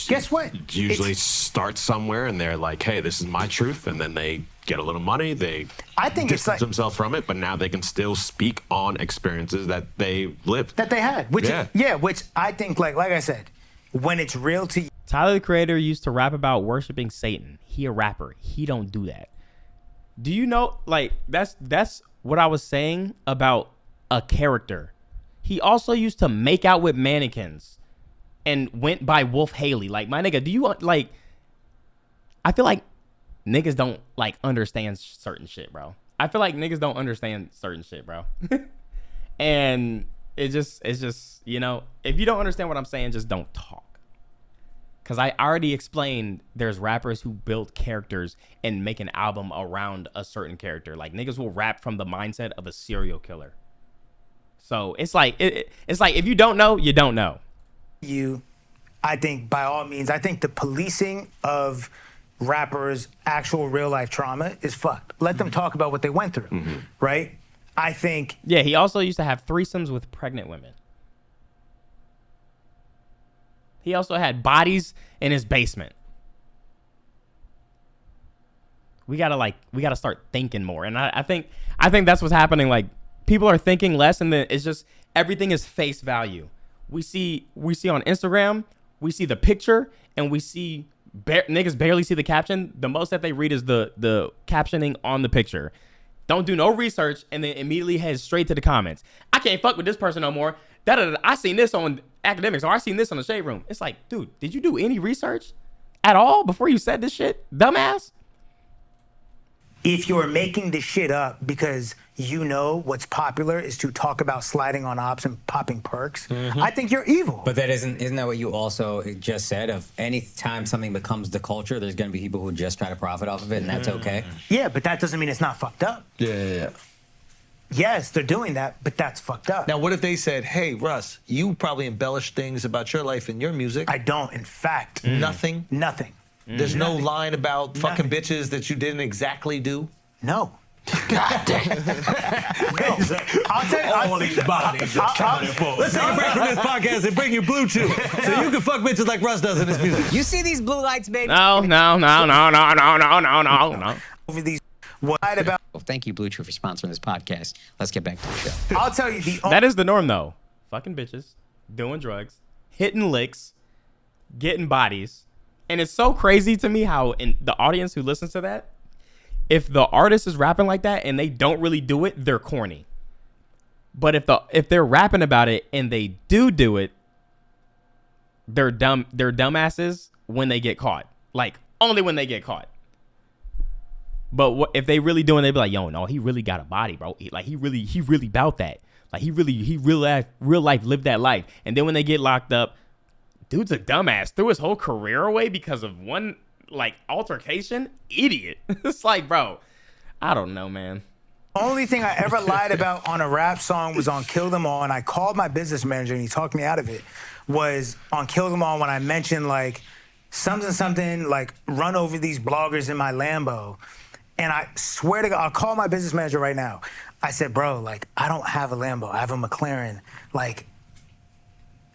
guess what? Usually starts somewhere and they're like, hey, this is my truth. And then they get a little money. They distance themselves from it, but now they can still speak on experiences that they lived. That they had. Which I think, like I said, when it's real to you. Tyler, the Creator, used to rap about worshiping Satan. He a rapper. He don't do that. Do you know, like, that's what I was saying about a character. He also used to make out with mannequins and went by Wolf Haley. Like, my nigga, do you, like, I feel like niggas don't, like, understand certain shit, bro. I feel like niggas don't understand certain shit, bro. And it's just, you know, if you don't understand what I'm saying, just don't talk. Because I already explained there's rappers who build characters and make an album around a certain character. Like, niggas will rap from the mindset of a serial killer. So it's like, it's like, if you don't know, you don't know. I think, by all means, I think the policing of rappers' actual real life trauma is fucked. Let them talk about what they went through, right? I think. Yeah, he also used to have threesomes with pregnant women. He also had bodies in his basement. We gotta start thinking more. And I think that's what's happening. Like, people are thinking less, and then it's just everything is face value. We see on Instagram, we see the picture, and we see niggas barely see the caption. The most that they read is the captioning on the picture. Don't do no research, and then immediately head straight to the comments. I can't fuck with this person no more. I seen this on Academics, or I seen this on the Shade Room. It's like, dude, did you do any research at all before you said this shit, dumbass? If you're making this shit up because you know what's popular is to talk about sliding on ops and popping perks, I think you're evil. But that isn't that what you also just said? Of any time something becomes the culture, there's going to be people who just try to profit off of it, and that's okay? Yeah, but that doesn't mean it's not fucked up. Yeah. Yes, they're doing that, but that's fucked up. Now, what if they said, hey, Russ, you probably embellish things about your life in your music. I don't, in fact. Nothing? Nothing. There's no line about fucking bitches that you didn't exactly do? No. God damn. I'll tell you. All these bodies are counted for. Let's take a break from this podcast and bring you Blue Chew so you can fuck bitches like Russ does in his music. You see these blue lights, baby? No. Over these, what about? Well, thank you, Blue Chew, for sponsoring this podcast. Let's get back to the show. I'll tell you that is the norm, though. Fucking bitches, doing drugs, hitting licks, getting bodies. And it's so crazy to me how in the audience who listens to that, if the artist is rapping like that and they don't really do it, they're corny. But if they're rapping about it and they do it, they're dumb. They're dumbasses when they get caught. Like, only when they get caught. But if they really doing, they be like, yo, no, he really got a body, bro. He really about that. Like, he real life lived that life. And then when they get locked up, dude's a dumbass. Threw his whole career away because of one, like, altercation. Idiot. It's like, bro, I don't know, man. Only thing I ever lied about on a rap song was on Kill Them All, and I called my business manager and he talked me out of it, was on Kill Them All when I mentioned, like, something, like run over these bloggers in my Lambo. And I swear to God, I'll call my business manager right now. I said, bro, like, I don't have a Lambo. I have a McLaren. Like,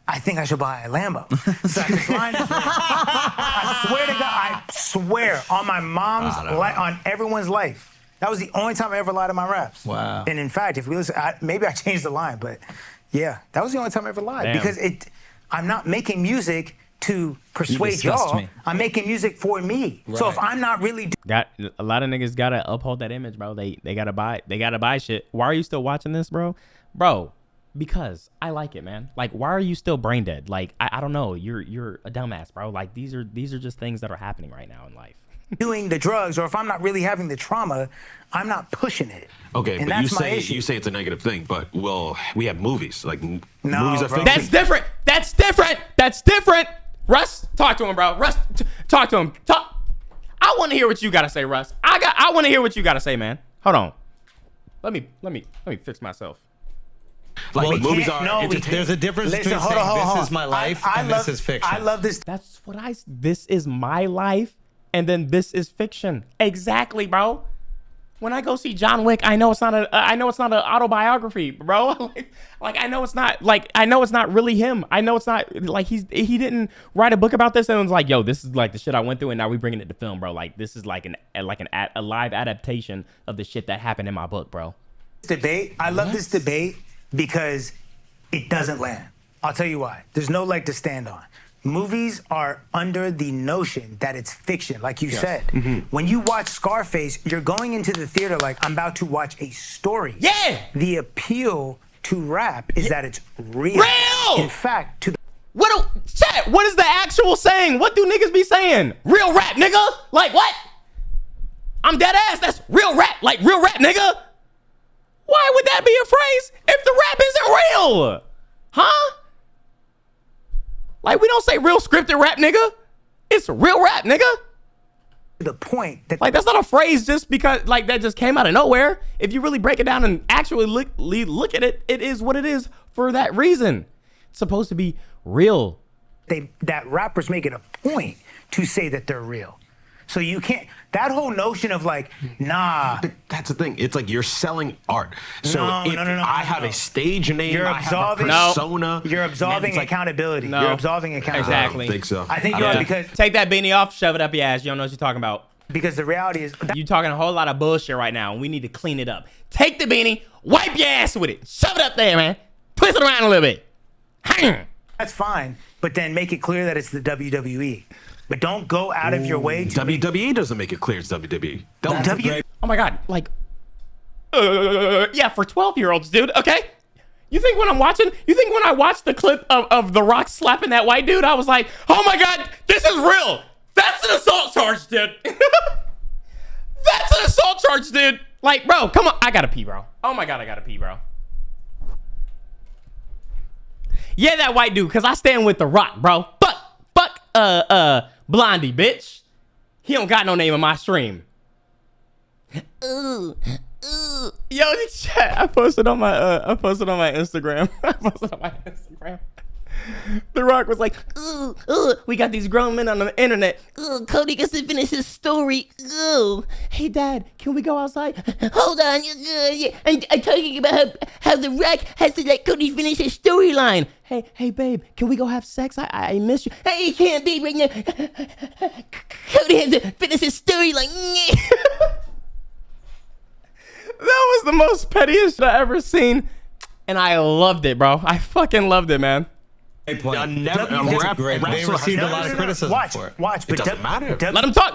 I think I should buy a Lambo. So this line is I swear to God, I swear on my mom's, on everyone's life. That was the only time I ever lied to my raps. Wow. And in fact, if we listen, maybe I changed the line, but yeah, that was the only time I ever lied. Damn. Because I'm not making music to persuade y'all. I'm making music for me. Right. So if I'm not really got a lot of niggas gotta uphold that image, bro. They gotta buy shit. Why are you still watching this, bro? Bro, because I like it, man. Like, why are you still brain dead? Like, I don't know. You're a dumbass, bro. Like, these are just things that are happening right now in life. doing the drugs, or if I'm not really having the trauma, I'm not pushing it. Okay, and but that's you say it's a negative thing, but we have movies. Like, movies are bro. fiction. That's different. Russ, talk to him, bro. Russ, talk to him. I want to hear what you gotta say, Russ. I want to hear what you gotta say, man. Hold on. Let me fix myself. Like, movies are there's a difference between saying this is my life and this is fiction. I love this. That's what this is my life, and then this is fiction. Exactly, bro. When I go see John Wick, I know it's not an autobiography, bro. like I know it's not really him. I know it's not like he didn't write a book about this and was like, yo, this is like the shit I went through, and now we bringing it to film, bro. Like, this is like a live adaptation of the shit that happened in my book, bro. Debate. I love this debate because it doesn't land. I'll tell you why. There's no leg to stand on. Movies are under the notion that it's fiction, like you said. Mm-hmm. When you watch Scarface, you're going into the theater like, I'm about to watch a story. Yeah! The appeal to rap is that it's real. Real! In fact, what is the actual saying? What do niggas be saying? Real rap, nigga? Like, what? I'm dead ass. That's real rap. Like, real rap, nigga? Why would that be a phrase if the rap isn't real? Huh? Like, we don't say real scripted rap, nigga. It's real rap, nigga. The point that, like, that's not a phrase just because, like, that just came out of nowhere. If you really break it down and actually look at it, it is what it is for that reason. It's supposed to be real. That rappers make it a point to say that they're real. So you can't, that whole notion of like, nah. But that's the thing. It's like you're selling art. So I have a stage name, I have a persona. You're absolving accountability. No. You're absolving accountability. Exactly. I don't think so. I think you are, because take that beanie off, shove it up your ass. You don't know what you're talking about. Because the reality is, you talking a whole lot of bullshit right now, and we need to clean it up. Take the beanie, wipe your ass with it, shove it up there, man. Twist it around a little bit. That's fine, but then make it clear that it's the WWE. But don't go out of your way to WWE doesn't make it clear it's WWE. Oh my God, like, yeah, for 12-year-olds, dude, okay? You think when I watched the clip of The Rock slapping that white dude, I was like, oh my God, this is real. That's an assault charge, dude. That's an assault charge, dude. Like, bro, come on. I gotta pee, bro. Oh my God, I gotta pee, bro. Yeah, that white dude, because I stand with The Rock, bro. Fuck, Blondie, bitch. He don't got no name in my stream. Yo, chat. I posted on my Instagram. The Rock was like, we got these grown men on the internet. Cody gets to finish his story. Hey, Dad, can we go outside? Hold on. I'm talking about how The Rock has to let Cody finish his storyline. Hey, babe, can we go have sex? I miss you. Hey, you can't be right now. Cody has to finish his storyline. That was the most pettiest I ever seen, and I loved it, bro. I fucking loved it, man. They received a lot of criticism for it. Watch, but it doesn't matter. Let him talk.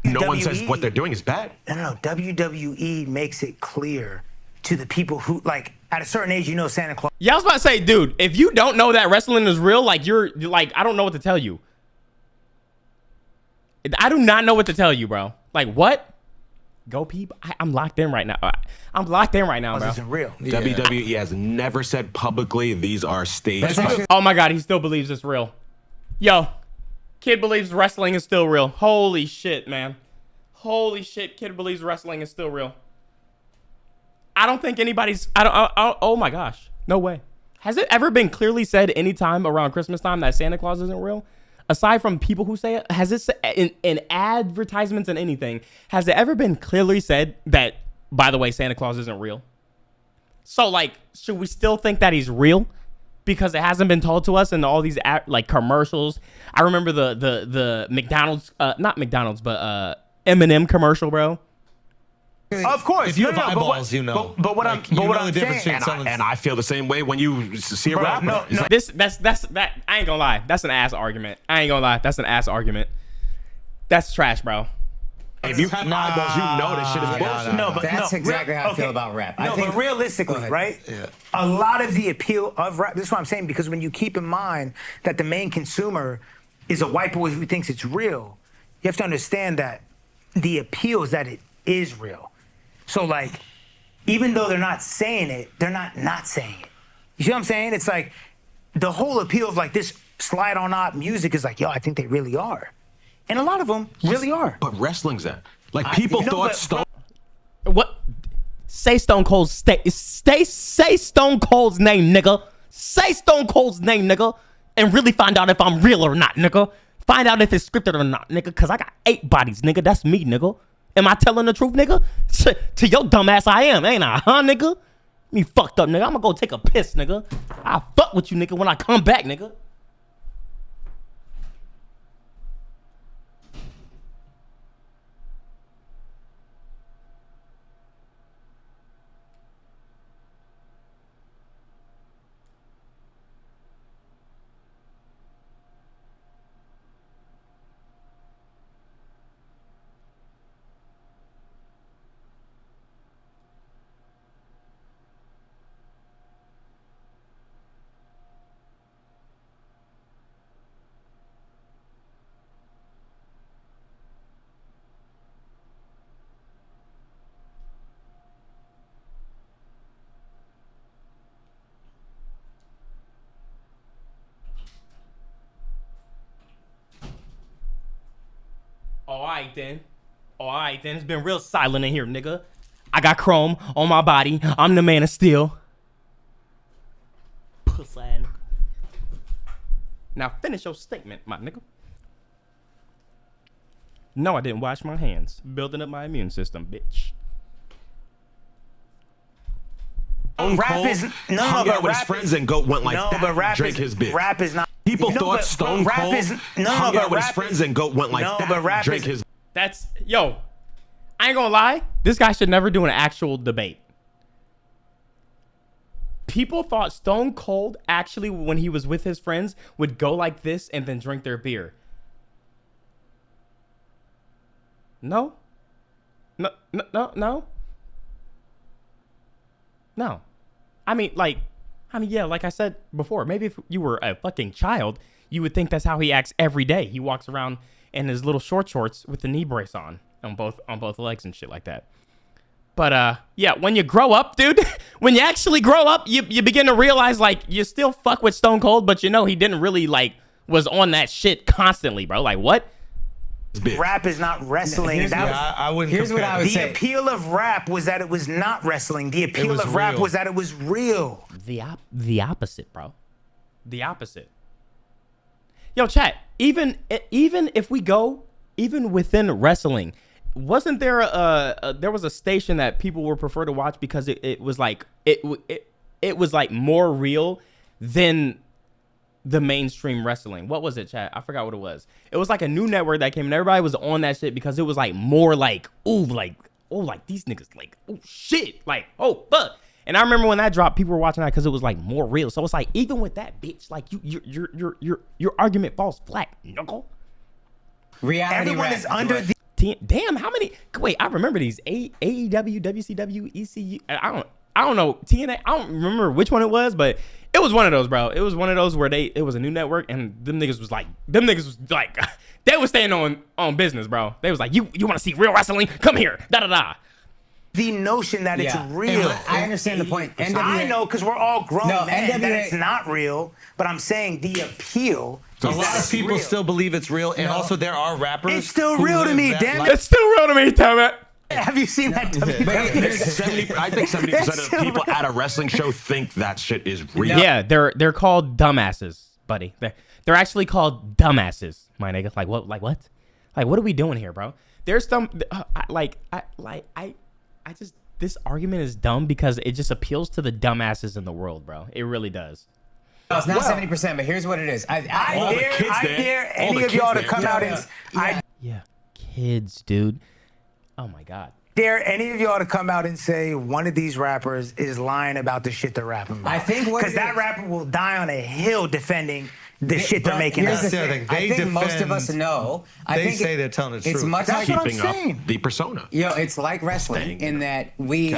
No one says what they're doing is bad. No. WWE makes it clear to the people who, like, at a certain age, you know Santa Claus. Yeah, I was about to say, dude, if you don't know that wrestling is real, like, you're like, I don't know what to tell you. I do not know what to tell you, bro. Like, what? Go peep. I'm locked in right now. I'm locked in right now, bro. This isn't real. Yeah. WWE has never said publicly these are staged. Oh my God, he still believes it's real. Yo, kid believes wrestling is still real. Holy shit, man. Holy shit, kid believes wrestling is still real. I don't think anybody's. Oh my gosh, no way. Has it ever been clearly said any time around Christmas time that Santa Claus isn't real? aside from people who say it, has this in advertisements and anything, has it ever been clearly said that, by the way, Santa Claus isn't real? So like, should we still think that he's real? Because it hasn't been told to us in all these like commercials. I remember the McDonald's, not McDonald's, but M&M commercial, bro. Of course, if you have eyeballs, you know. But what I'm saying, and I feel the same way when you see a rapper. No. That I ain't gonna lie. That's an ass argument. I ain't gonna lie. That's an ass argument. That's trash, bro. If you have eyeballs, you know this shit is bullshit. That's exactly how I feel about rap. No, but realistically, right? Yeah. A lot of the appeal of rap, this is what I'm saying, because when you keep in mind that the main consumer is a white boy who thinks it's real, you have to understand that the appeal is that it is real. So like, even though they're not saying it, they're not saying it. You see what I'm saying? It's like the whole appeal of like this slide on op music is like, yo, I think they really are. And a lot of them really are. But wrestling's that. Like people thought Stone. What? Say Stone Cold's say Stone Cold's name, nigga. Say Stone Cold's name, nigga, and really find out if I'm real or not, nigga. Find out if it's scripted or not, nigga. Cause I got 8 bodies, nigga. That's me, nigga. Am I telling the truth, nigga? To your dumb ass, I am, ain't I, huh, nigga? Me fucked up, nigga. I'm gonna go take a piss, nigga. I'll fuck with you, nigga, when I come back, nigga. All right then. It's been real silent in here, nigga. I got chrome on my body. I'm the man of steel. Pussy. Now finish your statement, my nigga. No, I didn't wash my hands. Building up my immune system, bitch. Rap is hung out with his friends and went like that. But rap Drake is his bitch. rap is not. People thought Stone Cold hung out with his friends and went like that. But rap Drake his. That's yo. I ain't gonna lie. This guy should never do an actual debate. People thought Stone Cold actually, when he was with his friends, would go like this and then drink their beer. No. No. I mean, yeah, like I said before, maybe if you were a fucking child, you would think that's how he acts every day. He walks around in his little shorts with the knee brace on both legs and shit like that. But yeah, when you grow up, dude, when you actually grow up, you begin to realize like you still fuck with Stone Cold, but you know he didn't really like was on that shit constantly, bro. Like what? Rap is not wrestling. I wouldn't. Here's what I would say. The appeal of rap was that it was not wrestling. The appeal of rap was that it was real. The opposite, bro. The opposite. Yo, chat. Even if we go even within wrestling, wasn't there there was a station that people would prefer to watch because it was like it was like more real than the mainstream wrestling. What was it, chat? I forgot what it was. It was like a new network that came and everybody was on that shit because it was like more like like these niggas like shit like fuck. And I remember when that dropped, people were watching that because it was like more real. So it's like even with that bitch, like your argument falls flat, knuckle. Reality Everyone is under the. Damn, how many? Wait, I remember these AEW, WCW, ECU. I don't know TNA. I don't remember which one it was, but it was one of those, bro. It was one of those where it was a new network, and them niggas was like, they was staying on business, bro. They was like, you want to see real wrestling? Come here, da da da. The notion that it's real. I understand the point. NWA, I know because we're all grown men that it's not real, but I'm saying the appeal. A lot of people still believe it's real, and also there are rappers. It's still real to me, damn it. It's still real to me, damn it. Have you seen that? I think 70% of people at a wrestling show think that shit is real. Yeah, they're called dumbasses. buddy. They're actually called dumbasses, my nigga. Like what? Like what? Like what are we doing here, bro? There's some this argument is dumb because it just appeals to the dumbasses in the world, bro. It really does. No, it's not 70%, but here's what it is. I dare any of y'all to come out and kids, dude. Oh my God. Dare any of y'all to come out and say one of these rappers is lying about the shit they're rapping about? I think because that rapper will die on a hill defending the shit they're making. I think most of us know. They say they're telling the truth. It's much That's like what I'm saying. The persona. Yo, it's like wrestling in that we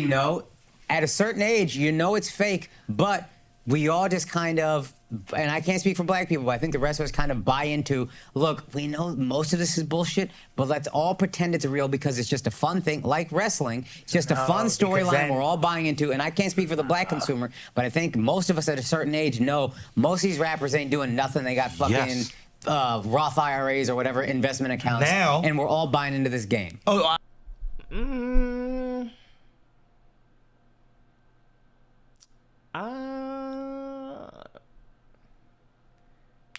know at a certain age, you know it's fake, but we all just kind of, and I can't speak for black people, but I think the rest of us kind of buy into, look, we know most of this is bullshit, but let's all pretend it's real because it's just a fun thing, like wrestling. It's just a fun storyline we're all buying into, and I can't speak for the black consumer, but I think most of us at a certain age know most of these rappers ain't doing nothing. They got fucking Roth IRAs or whatever investment accounts, and we're all buying into this game.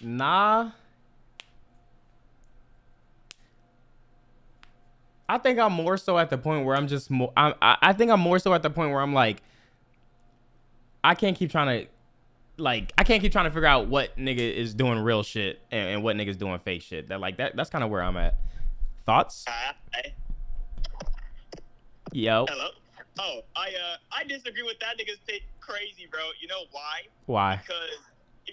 Nah. I think I'm more so at the point where I'm just more. I think I'm more so at the point where I'm like, I can't keep trying to figure out what nigga is doing real shit and what nigga's doing fake shit. That's kind of where I'm at. Thoughts? Hi. Yo. Hello. Oh, I disagree with that nigga's take crazy, bro. You know why? Why? Because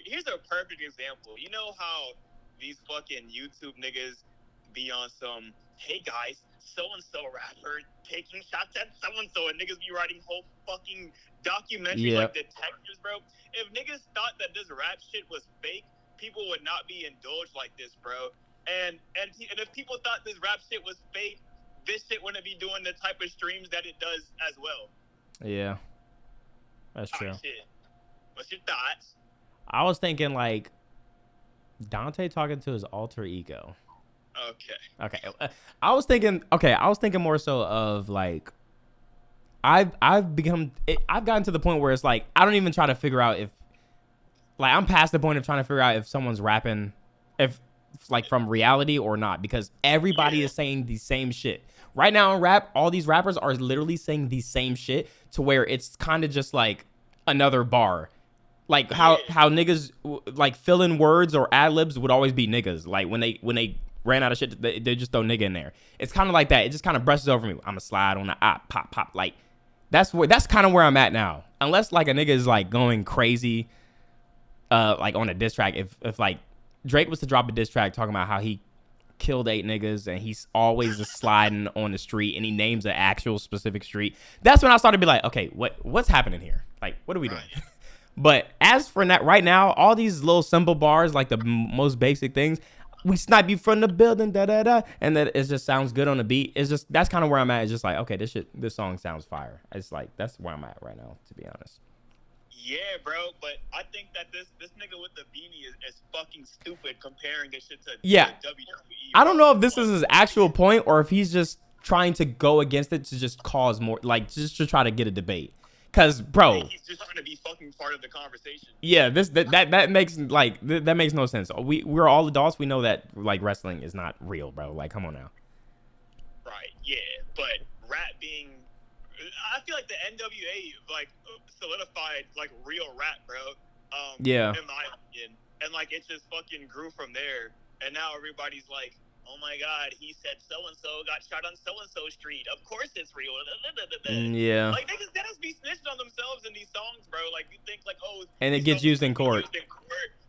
here's a perfect example. You know how these fucking YouTube niggas be on some, hey guys, so-and-so rapper taking shots at so-and-so, and niggas be writing whole fucking documentaries like detectives, bro. If niggas thought that this rap shit was fake, people would not be indulged like this, bro. And if people thought this rap shit was fake, this shit wouldn't be doing the type of streams that it does as well. Yeah. That's true. Shit. What's your thoughts? I was thinking like Dante talking to his alter ego. Okay. I was thinking more so of like I've gotten to the point where it's like I don't even try to figure out if like I'm past the point of trying to figure out if someone's rapping if like from reality or not, because everybody is saying the same shit. Right now in rap, all these rappers are literally saying the same shit to where it's kind of just like another bar. Like how niggas like fill in words or ad libs would always be niggas. Like when they ran out of shit, they just throw nigga in there. It's kind of like that. It just kind of brushes over me. I'm a slide on the pop. Like that's kind of where I'm at now. Unless like a nigga is like going crazy, like on a diss track. If like Drake was to drop a diss track talking about how he killed 8 niggas and he's always just sliding on the street and he names an actual specific street, that's when I started to be like, okay, what's happening here? Like, what are we doing? But as for that, right now, all these little simple bars, like the most basic things, we snipe you from the building, da-da-da, and that it just sounds good on the beat. It's just, that's kind of where I'm at. It's just like, okay, this song sounds fire. It's like, that's where I'm at right now, to be honest. Yeah, bro, but I think that this nigga with the beanie is fucking stupid comparing this shit to WWE. I don't know if this is his actual point or if he's just trying to go against it to just cause more, like, just to try to get a debate. Cause, bro, he's just trying to be fucking part of the conversation. Yeah, that makes like that makes no sense. We're all adults. We know that like wrestling is not real, bro. Like, come on now. Right. Yeah, but rap being, I feel like the NWA like solidified like real rap, bro. Yeah. In my opinion, and like it just fucking grew from there, and now everybody's like, oh my god, he said so-and-so got shot on so-and-so street. Of course it's real. Yeah. Like, niggas just be snitching on themselves in these songs, bro. Like, you think, like, oh... And it gets used in court.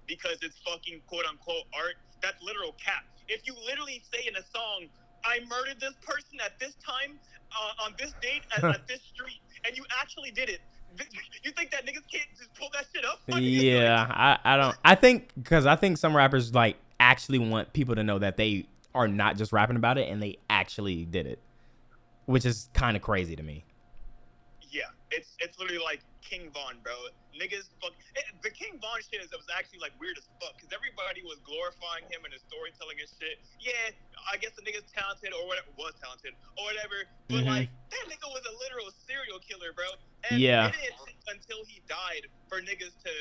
Because it's fucking quote-unquote art. That's literal cap. If you literally say in a song, I murdered this person at this time, on this date, at this street, and you actually did it, you think that niggas can't just pull that shit up? Yeah, I don't... I think some rappers, like, actually want people to know that they are not just rapping about it and they actually did it, which is kind of crazy to me. Yeah, it's literally like King Von, bro. Niggas the King Von shit was actually like weird as fuck because everybody was glorifying him and his storytelling and shit. Yeah, I guess the nigga's talented or whatever, but like that nigga was a literal serial killer, bro. And it didn't take until he died for niggas to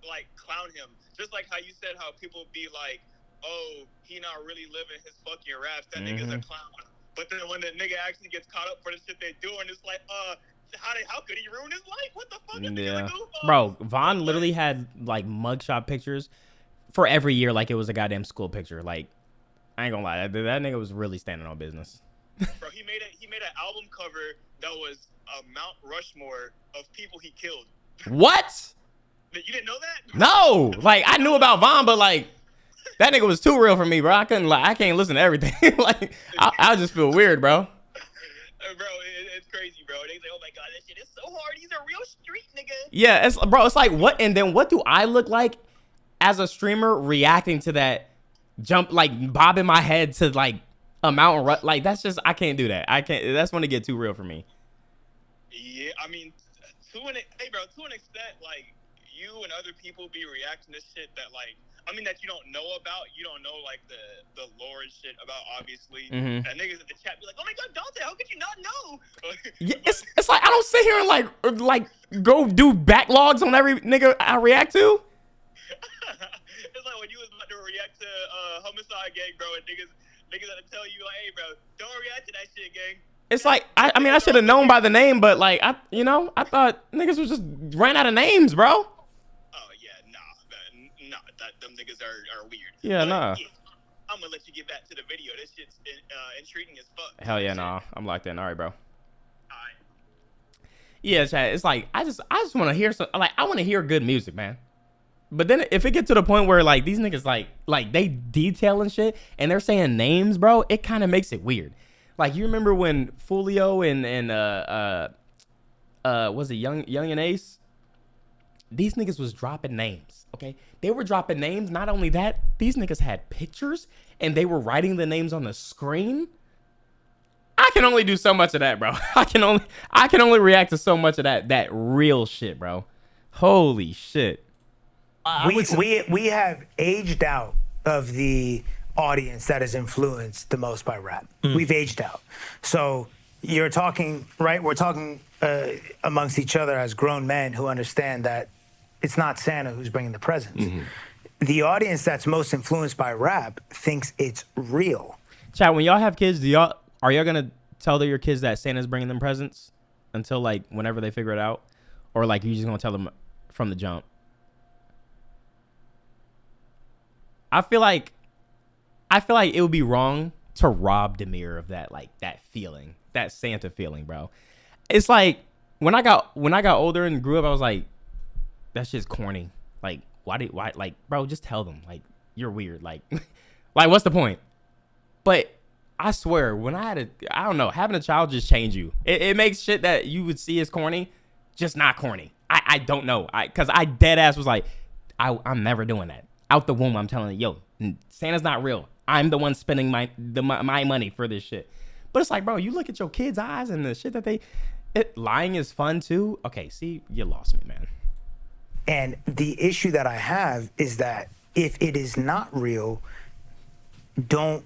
like clown him. Just like how you said how people be like, oh, he not really living his fucking raps. That nigga's a clown. But then when the nigga actually gets caught up for the shit they doing, it's like, how could he ruin his life? What the fuck? Yeah, bro. Von literally had like mugshot pictures for every year, like it was a goddamn school picture. Like, I ain't gonna lie, that nigga was really standing on business. Bro, he made an album cover that was a Mount Rushmore of people he killed. What? You didn't know that? No, like I knew about Von, but like that nigga was too real for me, bro. I can't listen to everything. Like I just feel weird, bro. Bro, it's crazy, bro. They say, oh my god, that shit is so hard. He's a real street nigga. Yeah, it's like what? And then what do I look like as a streamer reacting to that jump, like bobbing my head to like a mountain? Like that's just, I can't do that. I can't. That's when it get too real for me. Yeah, I mean, to an extent, like you and other people be reacting to shit that like, I mean, that you don't know about. You don't know like the lore and shit about, obviously. And niggas in the chat be like, oh my god, Dante, how could you not know? Yeah, it's like I don't sit here and like go do backlogs on every nigga I react to. It's like when you was about to react to Homicide Gang, bro, and niggas had to tell you like, hey, bro, don't react to that shit, gang. It's like I mean I should have known by the name, but like I thought niggas was just ran out of names, bro. Oh yeah, nah, them niggas are weird. Yeah, but, nah. Yeah, I'm gonna let you get back to the video. This shit's intriguing as fuck. Hell yeah, nah. I'm locked in. All right, bro. Yeah, chat. It's like I just want to hear some. Like I want to hear good music, man. But then if it get to the point where like these niggas like they detailing shit and they're saying names, bro, it kind of makes it weird. Like you remember when Fulio and was it Young and Ace? These niggas was dropping names. Okay, they were dropping names. Not only that, these niggas had pictures and they were writing the names on the screen. I can only do so much of that, bro. I can only react to so much of that real shit, bro. Holy shit. We have aged out of the audience that is influenced the most by rap. We've aged out. So you're talking, right? We're talking amongst each other as grown men who understand that it's not Santa who's bringing the presents. The audience that's most influenced by rap thinks it's real. Chat, when y'all have kids, are y'all gonna tell your kids that Santa's bringing them presents until like whenever they figure it out, or like you just gonna tell them from the jump? I feel like it would be wrong to rob Demir of that, like that feeling, that Santa feeling, bro. It's like when I got older and grew up, I was like, that shit's corny. Like why like, bro, just tell them like you're weird. Like like what's the point? But I swear, when I don't know, having a child just change you. It makes shit that you would see as corny just not corny. I don't know. Cause I dead ass was like, I'm never doing that. Out the womb, I'm telling you, yo, Santa's not real. I'm the one spending my money for this shit. But it's like, bro, you look at your kids' eyes and the shit that lying is fun too. Okay, see, you lost me, man. And the issue that I have is that if it is not real, don't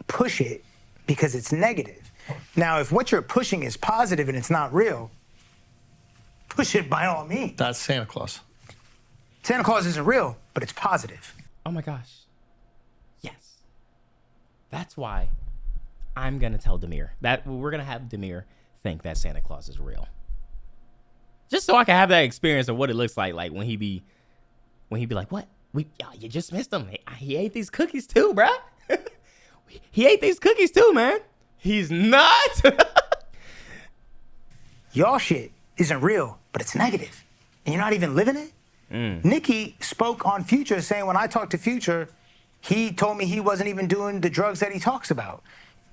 push it because it's negative. Now, if what you're pushing is positive and it's not real, push it by all means. That's Santa Claus. Santa Claus isn't real, but it's positive. Oh my gosh. Yes. That's why I'm going to tell Demir that we're going to have Demir think that Santa Claus is real. Just so I can have that experience of what it looks like when he be like, what? You just missed him. He ate these cookies too, bruh. He ate these cookies too, man. He's not. Y'all shit isn't real, but it's negative. And you're not even living it? Nicki spoke on Future saying when I talked to Future, he told me he wasn't even doing the drugs that he talks about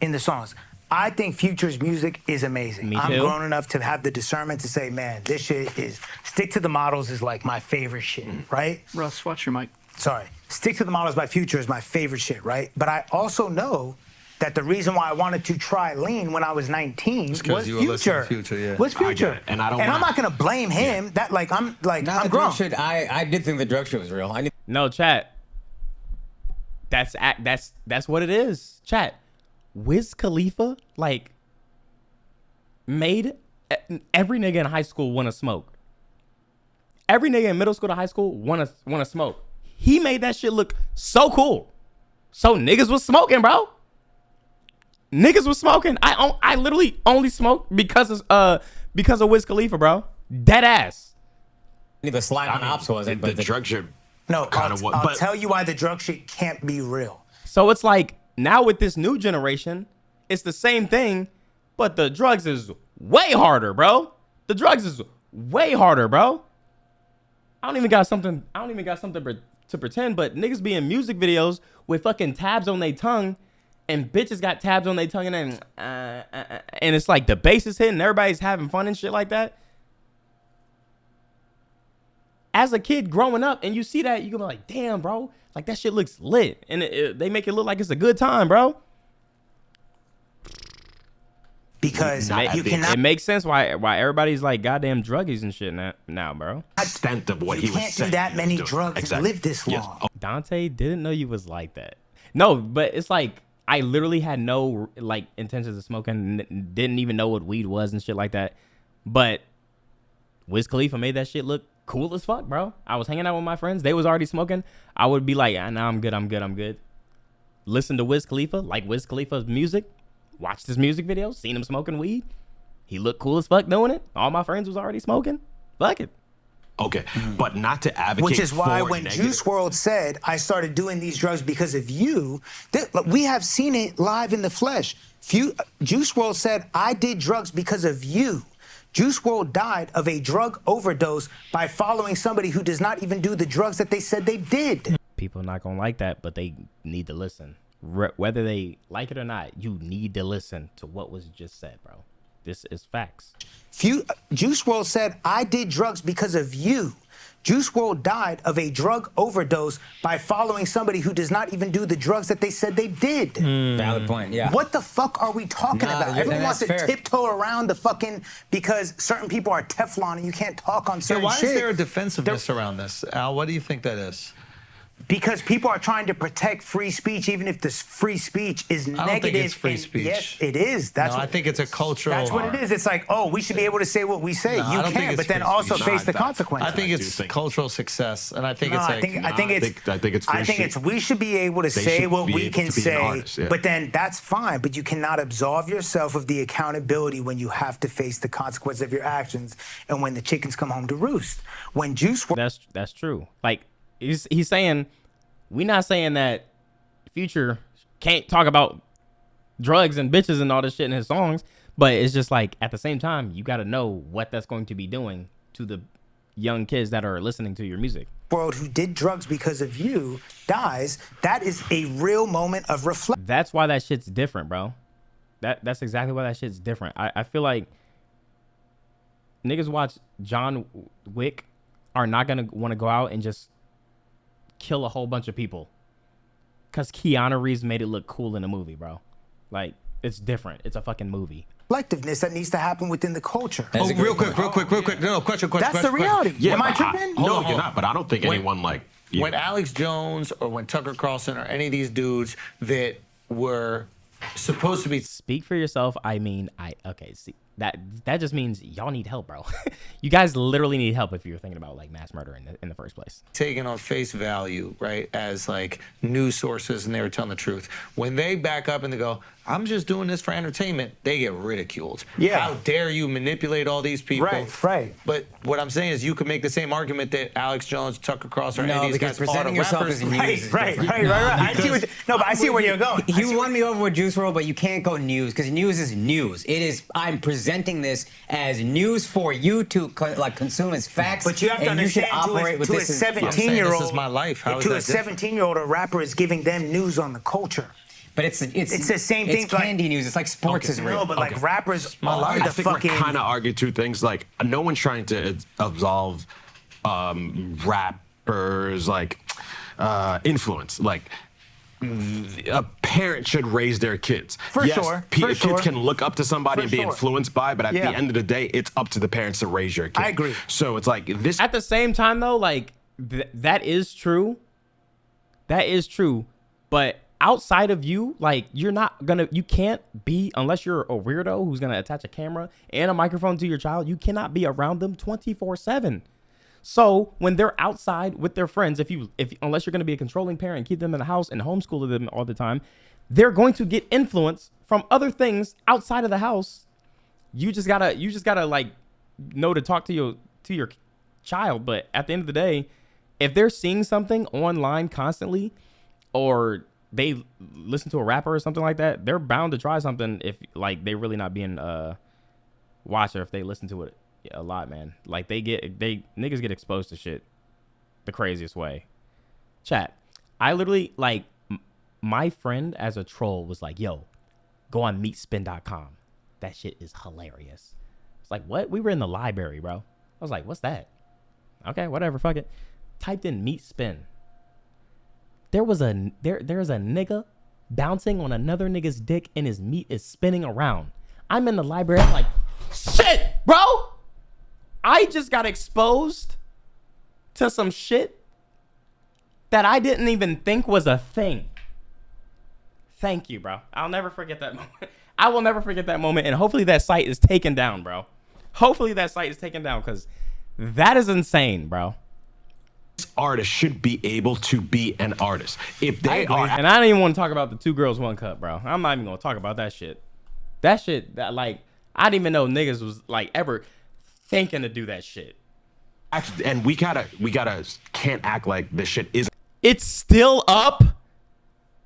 in the songs. I think Future's music is amazing. I'm grown enough to have the discernment to say, man, this shit is, Stick to the Models is like my favorite shit, right? Russ, watch your mic. Sorry. Stick to the Models by Future is my favorite shit, right? But I also know that the reason why I wanted to try lean when I was 19 was Future. Was Future. And I'm not gonna blame him. Yeah. That I'm grown. I did think the drug shit was real. No, chat. That's what it is. Chat. Wiz Khalifa made every nigga in high school want to smoke. every nigga in middle school to high school wanna smoke. He made that shit look so cool. So niggas was smoking, bro. Niggas was smoking. I literally only smoked because of Wiz Khalifa, bro. Dead ass. The slide on ops wasn't, but the drug shit. No, kind of what. I'll But tell you why the drug shit can't be real. So it's like now with this new generation, it's the same thing, but the drugs is way harder, bro. The drugs is way harder, bro. I don't even got something to pretend, but niggas be in music videos with fucking tabs on their tongue, and bitches got tabs on their tongue, and then and it's like the bass is hitting, everybody's having fun and shit like that. As a kid growing up, and you see that, you gonna be like, damn, bro, like that shit looks lit, and they make it look like it's a good time, bro. Because you cannot. It makes sense why everybody's like goddamn druggies and shit now, bro. Extent of what he was saying. You can't do that many drugs and live this long. Dante didn't know you was like that. No, but it's like I literally had no like intentions of smoking. Didn't even know what weed was and shit like that. But Wiz Khalifa made that shit look cool as fuck, bro. I was hanging out with my friends. They was already smoking. I would be like, nah, I'm good. Listen to Wiz Khalifa, like Wiz Khalifa's music. Watched his music video, seen him smoking weed. He looked cool as fuck doing it. All my friends was already smoking. Fuck it. Okay, but not to advocate. Which is why for when negative. Juice WRLD said, I started doing these drugs because of you, we have seen it live in the flesh. Juice WRLD said, I did drugs because of you. Juice WRLD died of a drug overdose by following somebody who does not even do the drugs that they said they did. People not gonna like that, but they need to listen. Whether they like it or not, you need to listen to what was just said, bro. This is facts. Juice WRLD said, I did drugs because of you. Juice WRLD died of a drug overdose by following somebody who does not even do the drugs that they said they did. Valid point, yeah. What the fuck are we talking about? Everyone wants to tiptoe around the fucking, because certain people are Teflon and you can't talk on certain shit. Why is there a defensiveness around this, Al? What do you think that is? Because people are trying to protect free speech, even if this free speech is negative. I don't think it's free speech. Yes, it is. That's I think it's a cultural. That's what it is. It's like, oh, we should be able to say what we say. No, you can, but then also face the consequences. I think it's cultural success, and I think it's like. I think it's we should be able to say what we can say, but then that's fine. But you cannot absolve yourself of the accountability when you have to face the consequences of your actions, and when the chickens come home to roost. When Juice WRLD. That's true. Like he's saying, we're not saying that Future can't talk about drugs and bitches and all this shit in his songs, but it's just like at the same time, you got to know what that's going to be doing to the young kids that are listening to your music. WRLD, who did drugs because of you, dies. That is a real moment of reflection. That's why that shit's different, bro. That's exactly why that shit's different. I feel like niggas watch John Wick are not gonna want to go out and just kill a whole bunch of people because Keanu Reeves made it look cool in a movie, bro. Like, it's different. It's a fucking movie. Reflectiveness that needs to happen within the culture. Real quick. No, question. That's the reality. Yeah, Am I tripping? No, you're not. But I don't think anyone like. When Alex Jones or when Tucker Carlson or any of these dudes that were supposed to be. Speak for yourself. I mean, okay. See, that just means y'all need help, bro. You guys literally need help if you're thinking about like mass murder in the first place. Taken on face value, right, as like news sources, and they were telling the truth. When they back up and they go, I'm just doing this for entertainment, they get ridiculed. Yeah. How dare you manipulate all these people? Right. But what I'm saying is you could make the same argument that Alex Jones, Tucker Carlson, or any of these guys presenting yourself as news. Right. I see where you're going. You won me over with Juice WRLD, but you can't go news because news is news. It is. I'm presenting this as news for you to consume as facts. But you have to understand, to a 17-year-old, this is my life. How to is a 17-year-old, a rapper is giving them news on the culture. But it's the same thing. It's candy news. It's like sports is real. No, but like rappers are I the think fucking. we kind of argue two things. Like, no one's trying to absolve rappers like influence. Like, a parent should raise their kids. For sure. Kids can look up to somebody and be influenced by, but at the end of the day, it's up to the parents to raise your kid. I agree. So it's like this. At the same time, though, like that is true. That is true. But outside of you, like you can't be, unless you're a weirdo who's gonna attach a camera and a microphone to your child, you cannot be around them 24/7. So when they're outside with their friends, unless you're going to be a controlling parent and keep them in the house and homeschool them all the time, they're going to get influence from other things outside of the house. You just gotta like know to talk to your child. But at the end of the day, if they're seeing something online constantly, or they listen to a rapper or something like that, they're bound to try something if like they really not being watched, or if they listen to it a lot, man. Like niggas get exposed to shit the craziest way. Chat. I literally like my friend as a troll was like, yo, go on meetspin.com. That shit is hilarious. It's like, what? We were in the library, bro. I was like, what's that? Okay, whatever, fuck it. Typed in meat spin. There's a nigga bouncing on another nigga's dick and his meat is spinning around. I'm in the library. I'm like, shit, bro. I just got exposed to some shit that I didn't even think was a thing. Thank you, bro. I'll never forget that moment. I will never forget that moment. And hopefully that site is taken down, bro. Hopefully that site is taken down, because that is insane, bro. Artist should be able to be an artist. If they are, and I don't even want to talk about the 2 girls 1 cup, bro. I'm not even gonna talk about that shit. That like I didn't even know niggas was like ever thinking to do that shit. Actually, and we gotta can't act like this shit isn't. It's still up.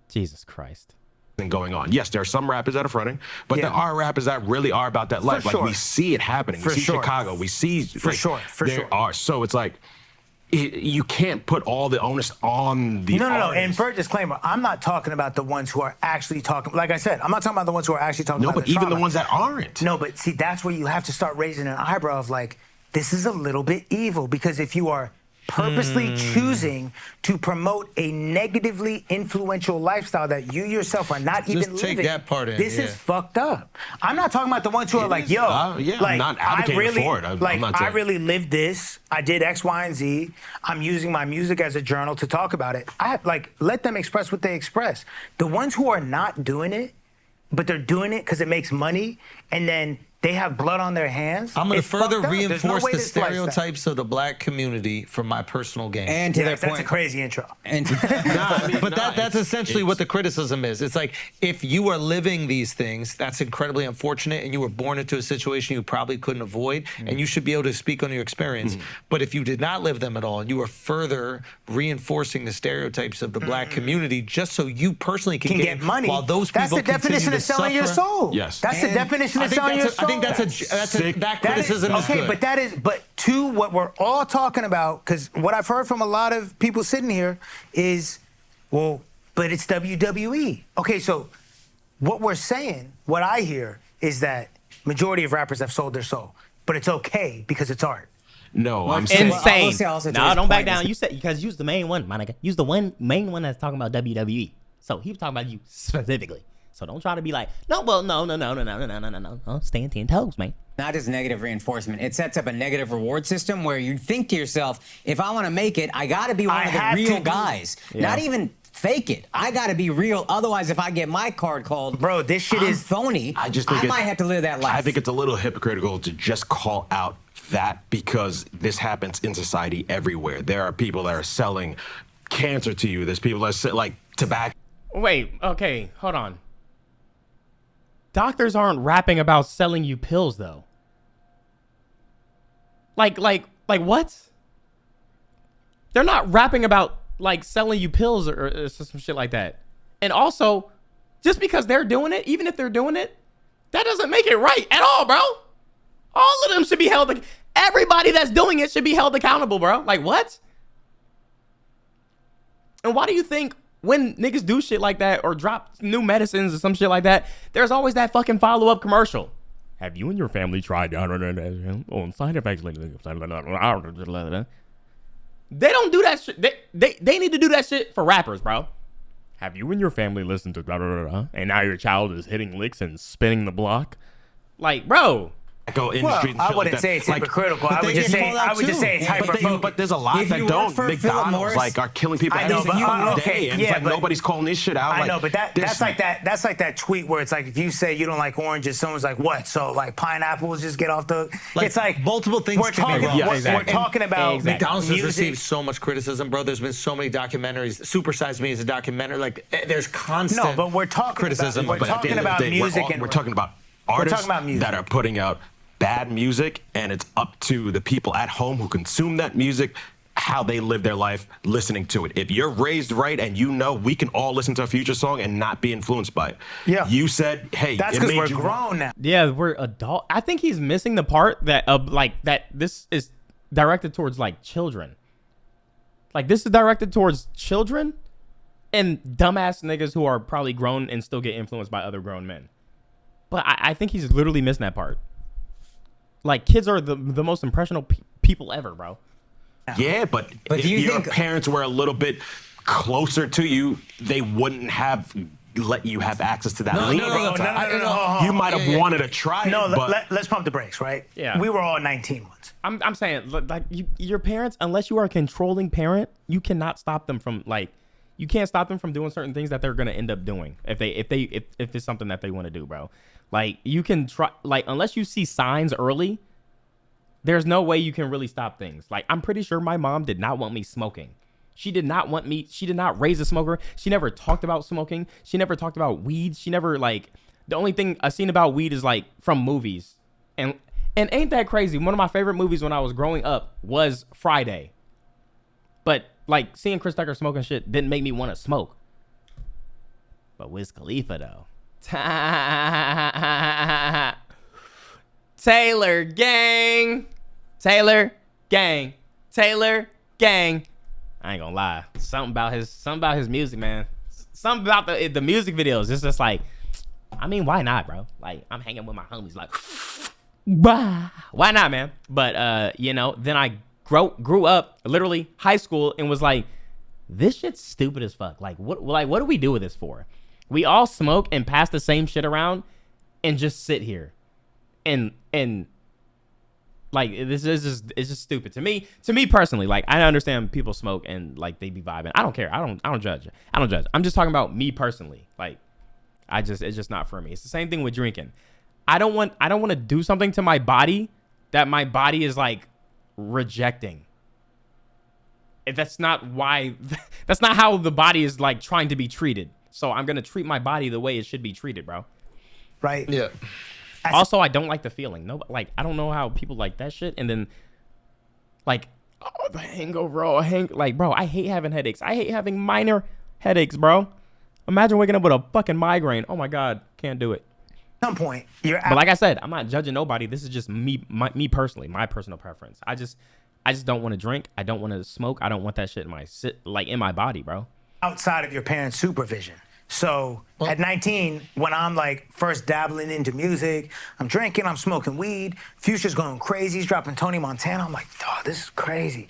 Jesus Christ. Going on. Yes, there are some rappers that are fronting, but there are rappers that really are about that life. Like we see it happening. We see Chicago. We see for sure. So it's like you can't put all the onus on the No. And for a disclaimer, I'm not talking about the ones who are actually talking. Like I said, I'm not talking about the ones who are actually talking about but even the ones that aren't. No, but see, that's where you have to start raising an eyebrow of like, this is a little bit evil, because if you are purposely choosing to promote a negatively influential lifestyle that you yourself are not even living. Just take that part in. This is fucked up. I'm not talking about the ones who are like, yo, like, I'm not advocating for it. I really lived this. I did X, Y, and Z. I'm using my music as a journal to talk about it. Let them express what they express. The ones who are not doing it, but they're doing it because it makes money, and then they have blood on their hands. I'm going to further reinforce the stereotypes of the black community from my personal gain. And to their point, that's a crazy intro. But that's essentially what the criticism is. It's like, if you are living these things, that's incredibly unfortunate, and you were born into a situation you probably couldn't avoid, and you should be able to speak on your experience. But if you did not live them at all, you are further reinforcing the stereotypes of the black community just so you personally can get money. While those people that's the definition of selling your soul. Yes. That's the definition of selling your soul. I think that criticism is okay, good. but to what we're all talking about, because what I've heard from a lot of people sitting here is, well, but it's WWE. Okay, so what we're saying, what I hear is that majority of rappers have sold their soul, but it's okay because it's art. No, I'm insane. No, don't back down. You said, because use the main one, my nigga. Use the main one that's talking about WWE. So he was talking about you specifically. So don't try to be like, no. Stand 10 toes, man. Not just negative reinforcement. It sets up a negative reward system where you think to yourself, if I want to make it, I got to be one of the real guys. Not even fake it. I got to be real. Otherwise, if I get my card called, bro, this shit is phony. I might have to live that life. I think it's a little hypocritical to just call out that, because this happens in society everywhere. There are people that are selling cancer to you. There's people that are like tobacco. Wait, okay, hold on. Doctors aren't rapping about selling you pills, though. Like what? They're not rapping about like selling you pills or some shit like that. And also, just because they're doing it, even if they're doing it, that doesn't make it right at all, bro. All of them should be held. Everybody that's doing it should be held accountable, bro. Like what? And why do you think when niggas do shit like that or drop new medicines or some shit like that, there's always that fucking follow-up commercial? Have you and your family tried on side effects? They don't do that shit. They need to do that shit for rappers, bro. Have you and your family listened to and now your child is hitting licks and spinning the block? Like, bro, industry. Well, and shit I like wouldn't that. say it's Like, hypocritical. but I would they just get say called out it's hyper. but there's a lot If that you don't. work for Philip McDonald's Morris- like are killing people I know, every but single okay, day, and yeah, it's like but- nobody's calling this shit out. I like, know, but there's- that's like that tweet where it's like if you say you don't like oranges, someone's like, what? So like pineapples just get off the. Like, it's like multiple things We're can be talking. wrong. We're talking about Exactly. McDonald's has music. received so much criticism, bro. There's been so many documentaries. Super Size Me is a documentary. Like, there's constant No, but we're talking criticism. About, we're But at the talking end of the about day, music, we're talking about artists about music. that are putting out bad music, and it's up to the people at home who consume that music how they live their life listening to it. If you're raised right and you know we can all listen to a Future song and not be influenced by it. Yeah. You said, hey, That's it because made we're you grown now. Yeah, we're adult. I think he's missing the part that that this is directed towards like children. Like this is directed towards children and dumbass niggas who are probably grown and still get influenced by other grown men. But I think he's literally missing that part. Like kids are the most impressionable people ever, bro. Yeah, but But if do you your think- parents were a little bit closer to you, they wouldn't have let you have access to that. No, lean. no, no, no. You might have wanted to try No, it, but let's pump the brakes, right? Yeah. We were all 19 once. I'm saying like your parents, unless you are a controlling parent, you cannot stop them from you can't stop them from doing certain things that they're gonna end up doing if it's something that they want to do, bro. Like you can try unless you see signs early, there's no way you can really stop things. Like I'm pretty sure my mom did not want me smoking. She did not want me. She did not raise a smoker. She never talked about smoking. She never talked about weed. She never the only thing I've seen about weed is like from movies. And ain't that crazy? One of my favorite movies when I was growing up was Friday. But like seeing Chris Tucker smoking shit didn't make me want to smoke. But Wiz Khalifa though. Taylor gang. Taylor gang. Taylor gang. I ain't gonna lie. Something about his music, man. Something about the music videos. It's just like, I mean, why not, bro? Like, I'm hanging with my homies, like, why not, man? But then I grew up, literally high school, and was like, this shit's stupid as fuck. Like, what do we do with this for? We all smoke and pass the same shit around, and just sit here, and like this is just stupid to me. To me personally, like I understand people smoke and like they be vibing. I don't care. I don't judge. I'm just talking about me personally. Like it's just not for me. It's the same thing with drinking. I don't want to do something to my body that my body is like rejecting. That's not how the body is like trying to be treated. So I'm going to treat my body the way it should be treated, bro. Right? Yeah. Also, I don't like the feeling. No, like I don't know how people like that shit. And then, like, the hangover, bro, I hate having headaches. I hate having minor headaches, bro. Imagine waking up with a fucking migraine. Oh my god, can't do it. At some point, but like I said, I'm not judging nobody. This is just me personally, my personal preference. I just don't want to drink. I don't want to smoke. I don't want that shit in my body, bro. Outside of your parents' supervision. So at 19, when I'm like first dabbling into music, I'm drinking, I'm smoking weed, Future's going crazy, he's dropping Tony Montana. I'm like, oh, this is crazy.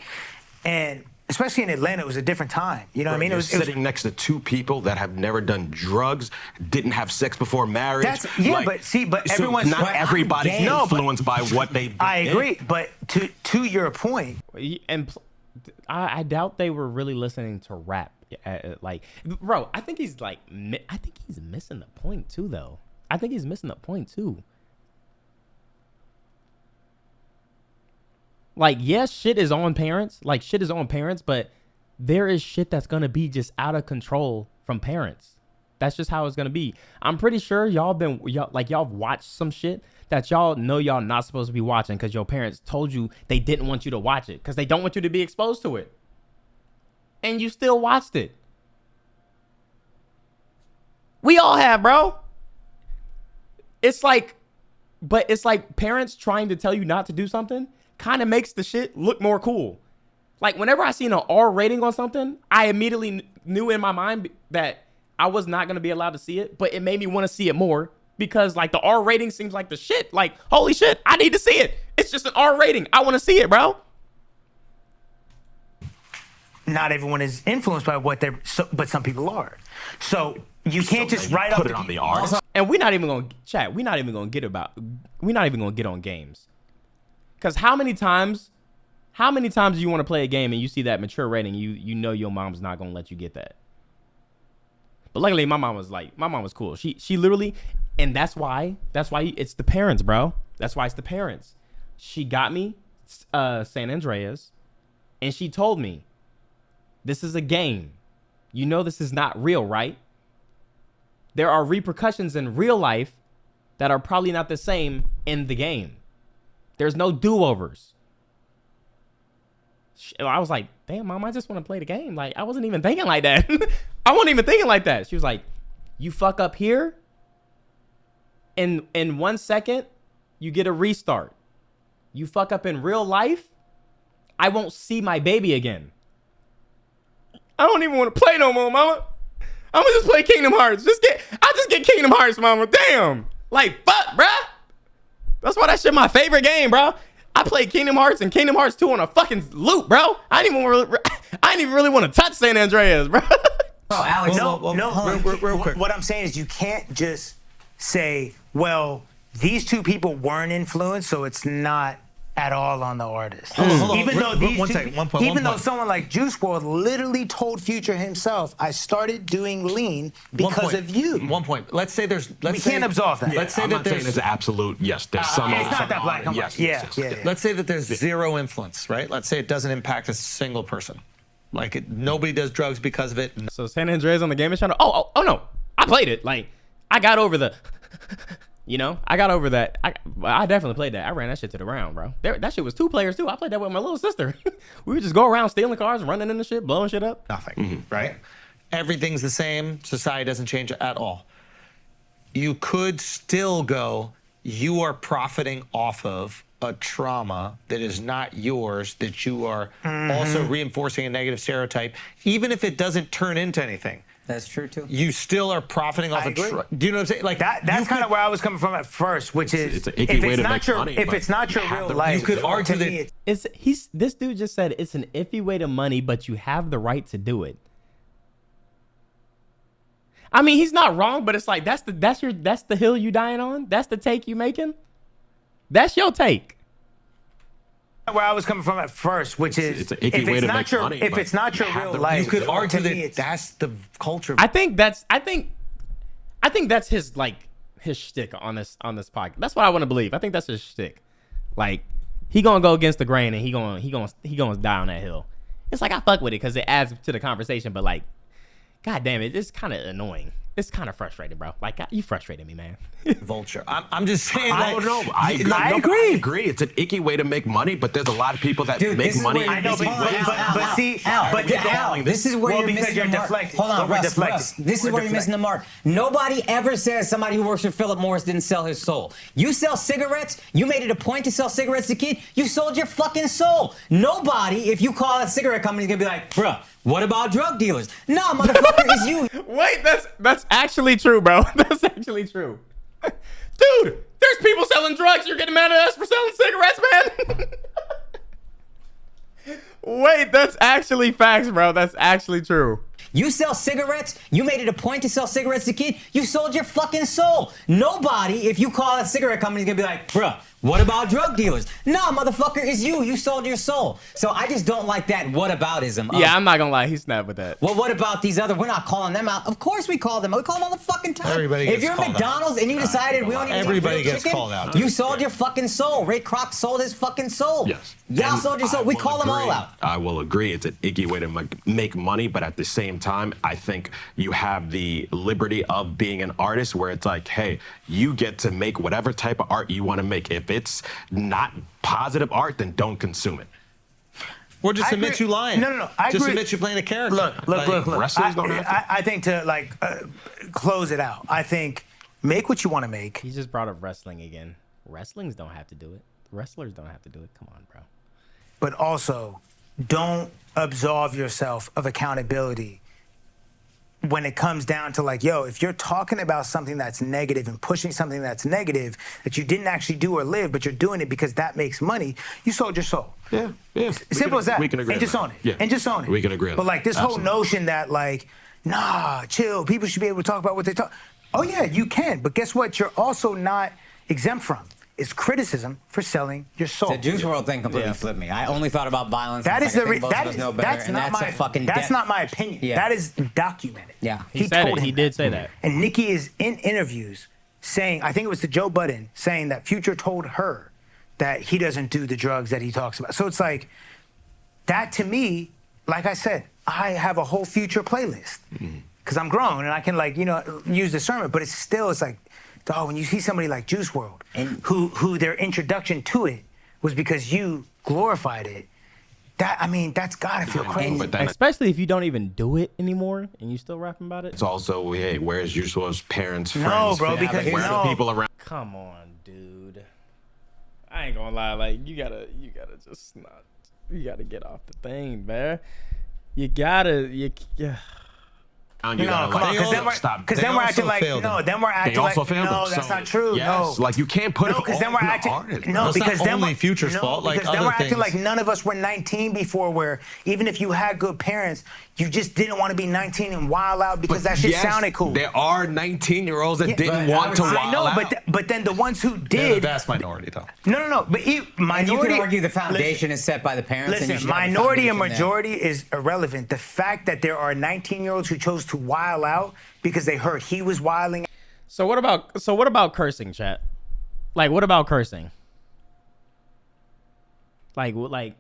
And especially in Atlanta, it was a different time. You know what I mean? It was sitting next to two people that have never done drugs, didn't have sex before marriage. But everyone's not everybody's influenced by what they. I agree, but to your point, and I doubt they were really listening to rap. Bro, I think he's missing the point too, though. I think he's missing the point too. Like, yes, shit is on parents. But there is shit that's gonna be just out of control from parents. That's just how it's gonna be. I'm pretty sure y'all watched some shit that y'all know y'all not supposed to be watching because your parents told you they didn't want you to watch it because they don't want you to be exposed to it. And you still watched it. We all have, bro. It's like parents trying to tell you not to do something kind of makes the shit look more cool. Like whenever I seen an R rating on something, I immediately knew in my mind that I was not going to be allowed to see it, but it made me want to see it more because like the R rating seems like the shit. Like, holy shit, I need to see it. It's just an R rating. I want to see it, bro. not everyone is influenced by what they're, but some people are. So you can't just write put up it on the artist. And we're not even gonna chat. We're not even gonna get on games. Cause how many times do you want to play a game and you see that mature rating, you know your mom's not gonna let you get that. But luckily my mom was cool. She literally, and that's why it's the parents, bro. That's why it's the parents. She got me San Andreas, and she told me, this is a game. You know this is not real, right? There are repercussions in real life that are probably not the same in the game. There's no do-overs. I was like, damn, mom, I just want to play the game. Like, I wasn't even thinking like that. I wasn't even thinking like that. She was like, you fuck up here, in 1 second, you get a restart. You fuck up in real life, I won't see my baby again. I don't even want to play no more, mama. I'm gonna just play Kingdom Hearts. I'll just get Kingdom Hearts, mama. Damn. Like, fuck, bruh. That's why that shit my favorite game, bro. I played Kingdom Hearts and Kingdom Hearts 2 on a fucking loop, bro. I didn't even really want to touch San Andreas, bro. Oh, Alex, real quick. What I'm saying is you can't just say, well, these two people weren't influenced, so it's not at all on the artist. Even though someone like Juice WRLD literally told Future himself, I started doing lean because of you. 1 point. Let's say there's. We can't absolve that. Let's say I'm that not saying there's absolute. Yes, there's some. It's not that black and white. Yeah. Let's say that there's zero influence, right? Let's say it doesn't impact a single person. Like nobody does drugs because of it. So San Andreas on the gaming channel. Oh no, I played it. Like I got over the. You know, I got over that. I definitely played that. I ran that shit to the ground, bro. That shit was 2 players too. I played that with my little sister. We would just go around stealing cars, running into shit, blowing shit up. Nothing, right? Everything's the same. Society doesn't change at all. You could still go, you are profiting off of a trauma that is not yours, that you are also reinforcing a negative stereotype, even if it doesn't turn into anything. That's true too. You still are profiting off of. Do you know what I'm saying? Like that's kind of where I was coming from at first, which is it's an icky way to make money. If it's not your real life, you could argue that this dude just said it's an iffy way to money, but you have the right to do it. I mean, he's not wrong, but it's like that's the hill you dying on. That's the take you making. That's your take. Where I was coming from at first, which is it's an icky way to make money. If it's not your real life, you could argue that that's the culture. I think that's his his shtick on this podcast. That's what I want to believe. I think that's his shtick. Like he gonna go against the grain and he gonna die on that hill. It's like I fuck with it because it adds to the conversation, but like, god damn it, it's kind of annoying. It's kind of frustrating, bro. Like you frustrated me, man. Vulture. I'm just saying. I don't know. I agree. It's an icky way to make money, but there's a lot of people that make money. I know, but this is where you're missing the mark. Hold on, Russ. This is where you're missing the mark. Nobody ever says somebody who works for Philip Morris didn't sell his soul. You sell cigarettes. You made it a point to sell cigarettes to kids. You sold your fucking soul. Nobody, if you call a cigarette company, is gonna be like, bruh, what about drug dealers? Nah, motherfucker, it's you. Wait, that's actually true, bro. That's actually true. Dude, there's people selling drugs. You're getting mad at us for selling cigarettes, man? Wait, that's actually facts, bro. That's actually true. You sell cigarettes. You made it a point to sell cigarettes to kids. You sold your fucking soul. Nobody, if you call a cigarette company, is gonna be like, bruh, what about drug dealers? Nah, motherfucker, it's you. You sold your soul. So I just don't like that whataboutism. Yeah, I'm not gonna lie. He snapped with that. Well, what about these other? We're not calling them out. Of course we call them. We call them all the fucking time. Everybody if gets you're called McDonald's out. and you decided we don't even Everybody eat real gets chicken, called out. you sold your fucking soul. Ray Kroc sold his fucking soul. Yes. Y'all sold your soul. We call them all out. I will agree. It's an icky way to make money, but at the same time, I think you have the liberty of being an artist where it's like, hey, you get to make whatever type of art you want to make. If it's not positive art, then don't consume it. Or just admit you lying. No. I just agree. admit you're playing a character. Look. Wrestlers don't have to. I think to close it out. I think make what you want to make. He just brought up wrestling again. Wrestlings don't have to do it. Wrestlers don't have to do it. Come on, bro. But also, don't absolve yourself of accountability when it comes down to like, yo, if you're talking about something that's negative and pushing something that's negative that you didn't actually do or live, but you're doing it because that makes money, you sold your soul. Yeah. Simple as that. We can agree. And just own it. Yeah. And just own it. We can agree on But that. like this Absolutely. whole notion that like, nah, chill, people should be able to talk about what they talk. Oh yeah, you can. But guess what? You're also not exempt from. It's criticism for selling your soul. The Juice WRLD thing completely flipped me. I only thought about violence. That is I think the both of us know better, and that's a fucking that's not my opinion. Yeah. That is documented. Yeah. He said it. He did say that. And Nicki is in interviews saying, I think it was to Joe Budden, saying that Future told her that he doesn't do the drugs that he talks about. So it's like, that to me, like I said, I have a whole Future playlist because I'm grown and I can like, you know, use discernment, but it's like, dog, when you see somebody like Juice WRLD, who their introduction to it was because you glorified it, that's gotta feel crazy. But then Especially if you don't even do it anymore and you still rapping about it. it's also, hey, where's Juice WRLD's parents, friends, No, bro, family, because where are the people around? Come on, dude. I ain't gonna lie, like you gotta just not. You gotta get off the thing, man. You gotta. You No, gotta, come on, stop. because then we're acting like, no, then we're acting like, no, that's not true, yes, no. like you can't put it because then we're on the acting, artist. no, That's because not then only Future's fault, like because then other we're acting things. like none of us were 19 before, where even if you had good parents, you just didn't want to be 19 and wild out because that shit yes, sounded cool. There are 19-year-olds that didn't want to wild I know, out. but then the ones who They're did, the vast minority, though. no, but minority. And you can argue the foundation is set by the parents. and you Listen, should have the minority and foundation there. majority is irrelevant. The fact that there are 19-year-olds who chose to wild out because they heard he was wilding. So what about cursing, chat? Like, what about cursing? Like,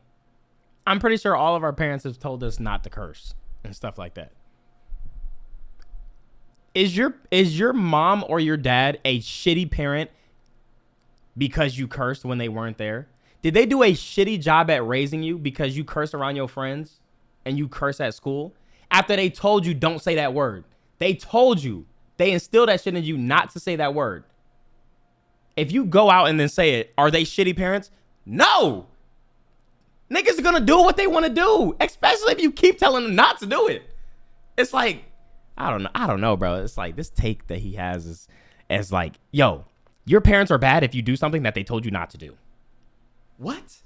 I'm pretty sure all of our parents have told us not to curse and stuff like that. Is your mom or your dad a shitty parent because you cursed when they weren't there? Did they do a shitty job at raising you because you curse around your friends and you curse at school after they told you don't say that word? They told you. They instilled that shit in you not to say that word. If you go out and then say it, are they shitty parents? No. Niggas are gonna do what they want to do, especially if you keep telling them not to do it. It's like, I don't know, bro. It's like this take that he has as like, yo, your parents are bad if you do something that they told you not to do. What?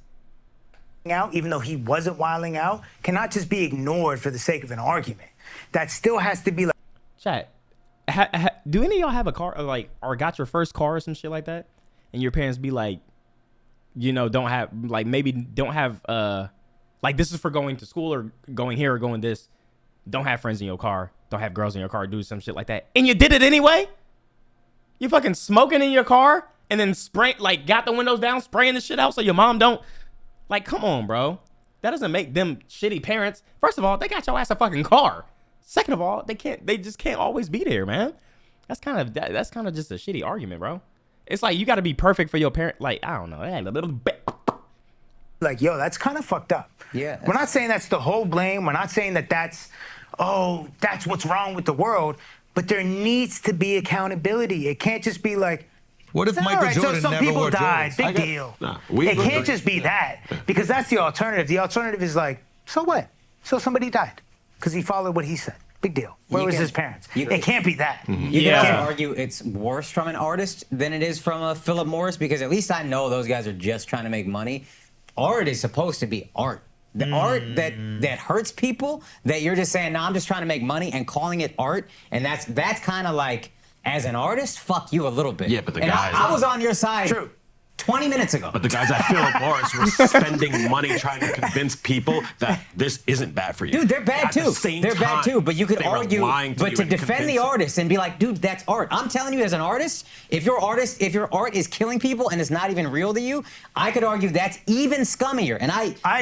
Out, even though he wasn't wilding out, cannot just be ignored for the sake of an argument. That still has to be like. Chat, do any of y'all have a car or got your first car or some shit like that? And your parents be like, you know, don't have like this is for going to school or going here or going this. Don't have friends in your car. Don't have girls in your car. Do some shit like that. And you did it anyway? You fucking smoking in your car and then got the windows down, spraying the shit out so your mom don't. Like, come on, bro. That doesn't make them shitty parents. First of all, they got your ass a fucking car. Second of all, they just can't always be there, man. That's kind of just a shitty argument, bro. It's like you got to be perfect for your parent. Like, I don't know, a little bit. Like, yo, that's kind of fucked up. Yeah. We're not saying that's the whole blame. We're not saying that's what's wrong with the world. But there needs to be accountability. It can't just be like. What if Michael Jordan so some never people wore died. Jordans? Big deal. We It agree. can't just be that, because that's the alternative. The alternative is like, so what? So somebody died because he followed what he said. Big deal. Where was his parents? It can't be that. You can also argue it's worse from an artist than it is from a Philip Morris, because at least I know those guys are just trying to make money. Art is supposed to be art. The art that hurts people, that you're just saying, no, I'm just trying to make money and calling it art, and that's kind of like, as an artist, fuck you a little bit. Yeah, but the and guys. I was on your side 20 minutes ago. But the guys at Philip Morris were spending money trying to convince people that this isn't bad for you. Dude, they're bad At the too. same They're bad time, too. But you could they were argue, lying to but you to and defend the convince- artist and be like, dude, that's art. I'm telling you, as an artist, if your art is killing people and it's not even real to you, I could argue that's even scummier. And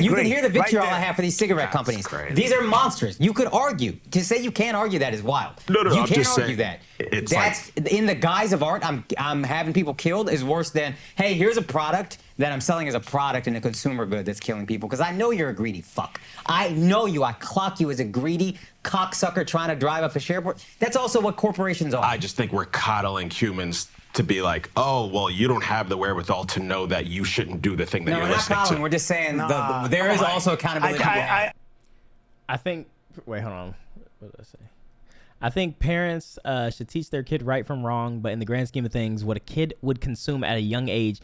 you agree. can hear the vitriol Right I there. have for these cigarette That's companies. crazy. These are monsters. You could argue. To say you can't argue that is wild. No, you I'm can't just argue saying, that. it's That's in the guise of art. I'm having people killed is worse than, hey, here's a product that I'm selling as a product and a consumer good that's killing people. Because I know you're a greedy fuck. I know you. I clock you as a greedy cocksucker trying to drive up a SharePoint. That's also what corporations are. I just think we're coddling humans to be like, oh, well, you don't have the wherewithal to know that you shouldn't do the thing that No, you're we're not listening coddling. to. We're just saying there is also accountability. I think. Wait, hold on. What did I say? I think parents should teach their kid right from wrong, but in the grand scheme of things, what a kid would consume at a young age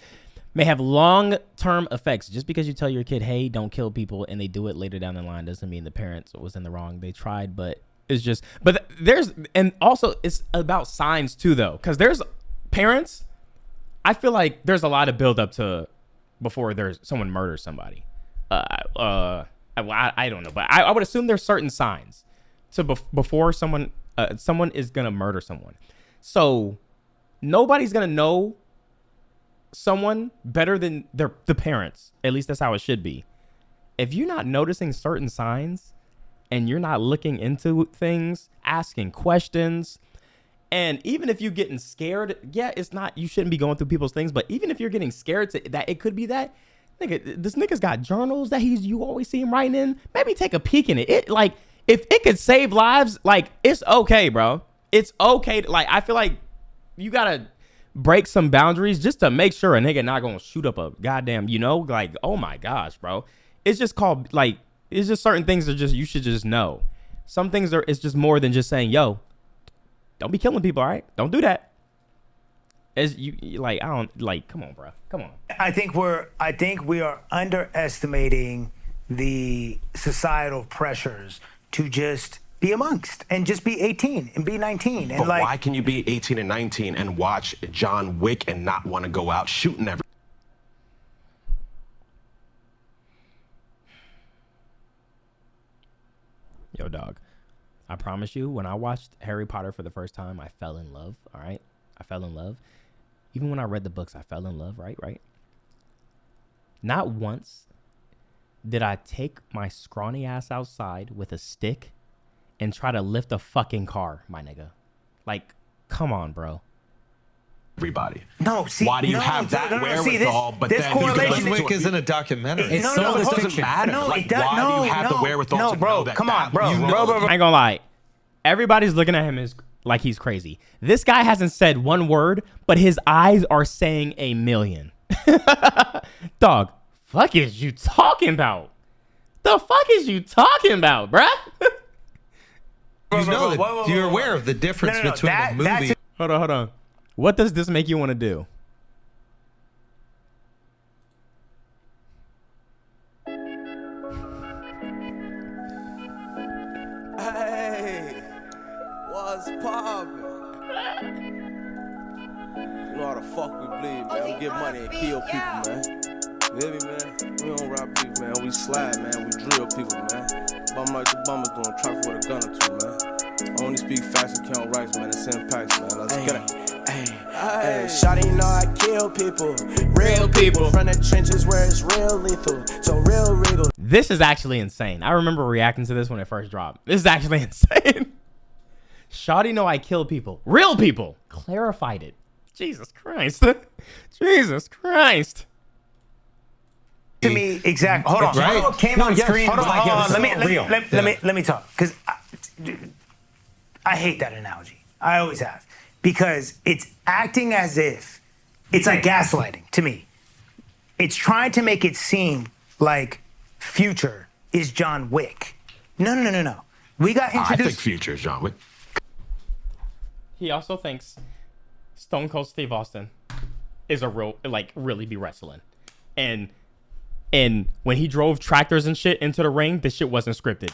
may have long-term effects. Just because you tell your kid, hey, don't kill people, and they do it later down the line doesn't mean the parents was in the wrong. They tried, but it's just, but there's, and also it's about signs too, though, because there's parents, I feel like there's a lot of buildup to before there's someone murders somebody. I don't know, but I would assume there's certain signs to before someone is gonna murder someone. So nobody's gonna know someone better than the parents. At least that's how it should be. If you're not noticing certain signs and you're not looking into things, asking questions, and even if you're getting scared, yeah, it's not, you shouldn't be going through people's things, but even if you're getting scared that it could be that, nigga, this nigga's got journals that you always see him writing in. Maybe take a peek in it. It, like, if it could save lives, like, it's okay, bro. It's okay. Like, I feel like you gotta break some boundaries just to make sure a nigga not gonna shoot up a goddamn, like, oh my gosh, bro. It's just called, like, it's just certain things that you should just know. Some things it's just more than just saying, yo, don't be killing people, all right? Don't do that. As you like, I don't like, come on, bro. Come on. I think we are underestimating the societal pressures to just be amongst and just be 18 and be 19. And but why can you be 18 and 19 and watch John Wick and not want to go out shooting every? Yo, dog. I promise you, when I watched Harry Potter for the first time, I fell in love. All right, I fell in love. Even when I read the books, I fell in love. Right. Not once did I take my scrawny ass outside with a stick and try to lift a fucking car, my nigga. Like, come on, bro. Everybody. No, see, why do you have that wherewithal? But this correlation isn't a documentary. It doesn't matter. No, like, it does, why do you have the wherewithal to know that? Come on, bro. I ain't gonna lie. Everybody's looking at him as like he's crazy. This guy hasn't said one word, but his eyes are saying a million. Dog, fuck is you talking about? The fuck is you talking about, bruh? You're aware of the difference between a movie. Hold on. What does this make you want to do? Hey, what's poppin'? You know how the fuck we bleed, man. We get money and kill people, man. You hear me, man? We don't rob beef, man. We slide, man. We drill people, man. Bum like the bummers doing traffic with a gun or two, man. I only speak facts and count rights, man. And send packs, man. Let's get it. Hey, shawty, you know I kill people. Real people. From the trenches where it's real lethal. So real regal. This is actually insane. I remember reacting to this when it first dropped. This is actually insane. Shawty know I kill people. Real people. Clarified it. Jesus Christ. Jesus Christ. To me, exactly. Hold on. Right? What came on screen was like, let me talk. Because I hate that analogy. I always have. Because it's acting as if it's like gaslighting to me. It's trying to make it seem like Future is John Wick. No. We got introduced. I think Future is John Wick. He also thinks Stone Cold Steve Austin is a real, like, really be wrestling. And when he drove tractors and shit into the ring, this shit wasn't scripted.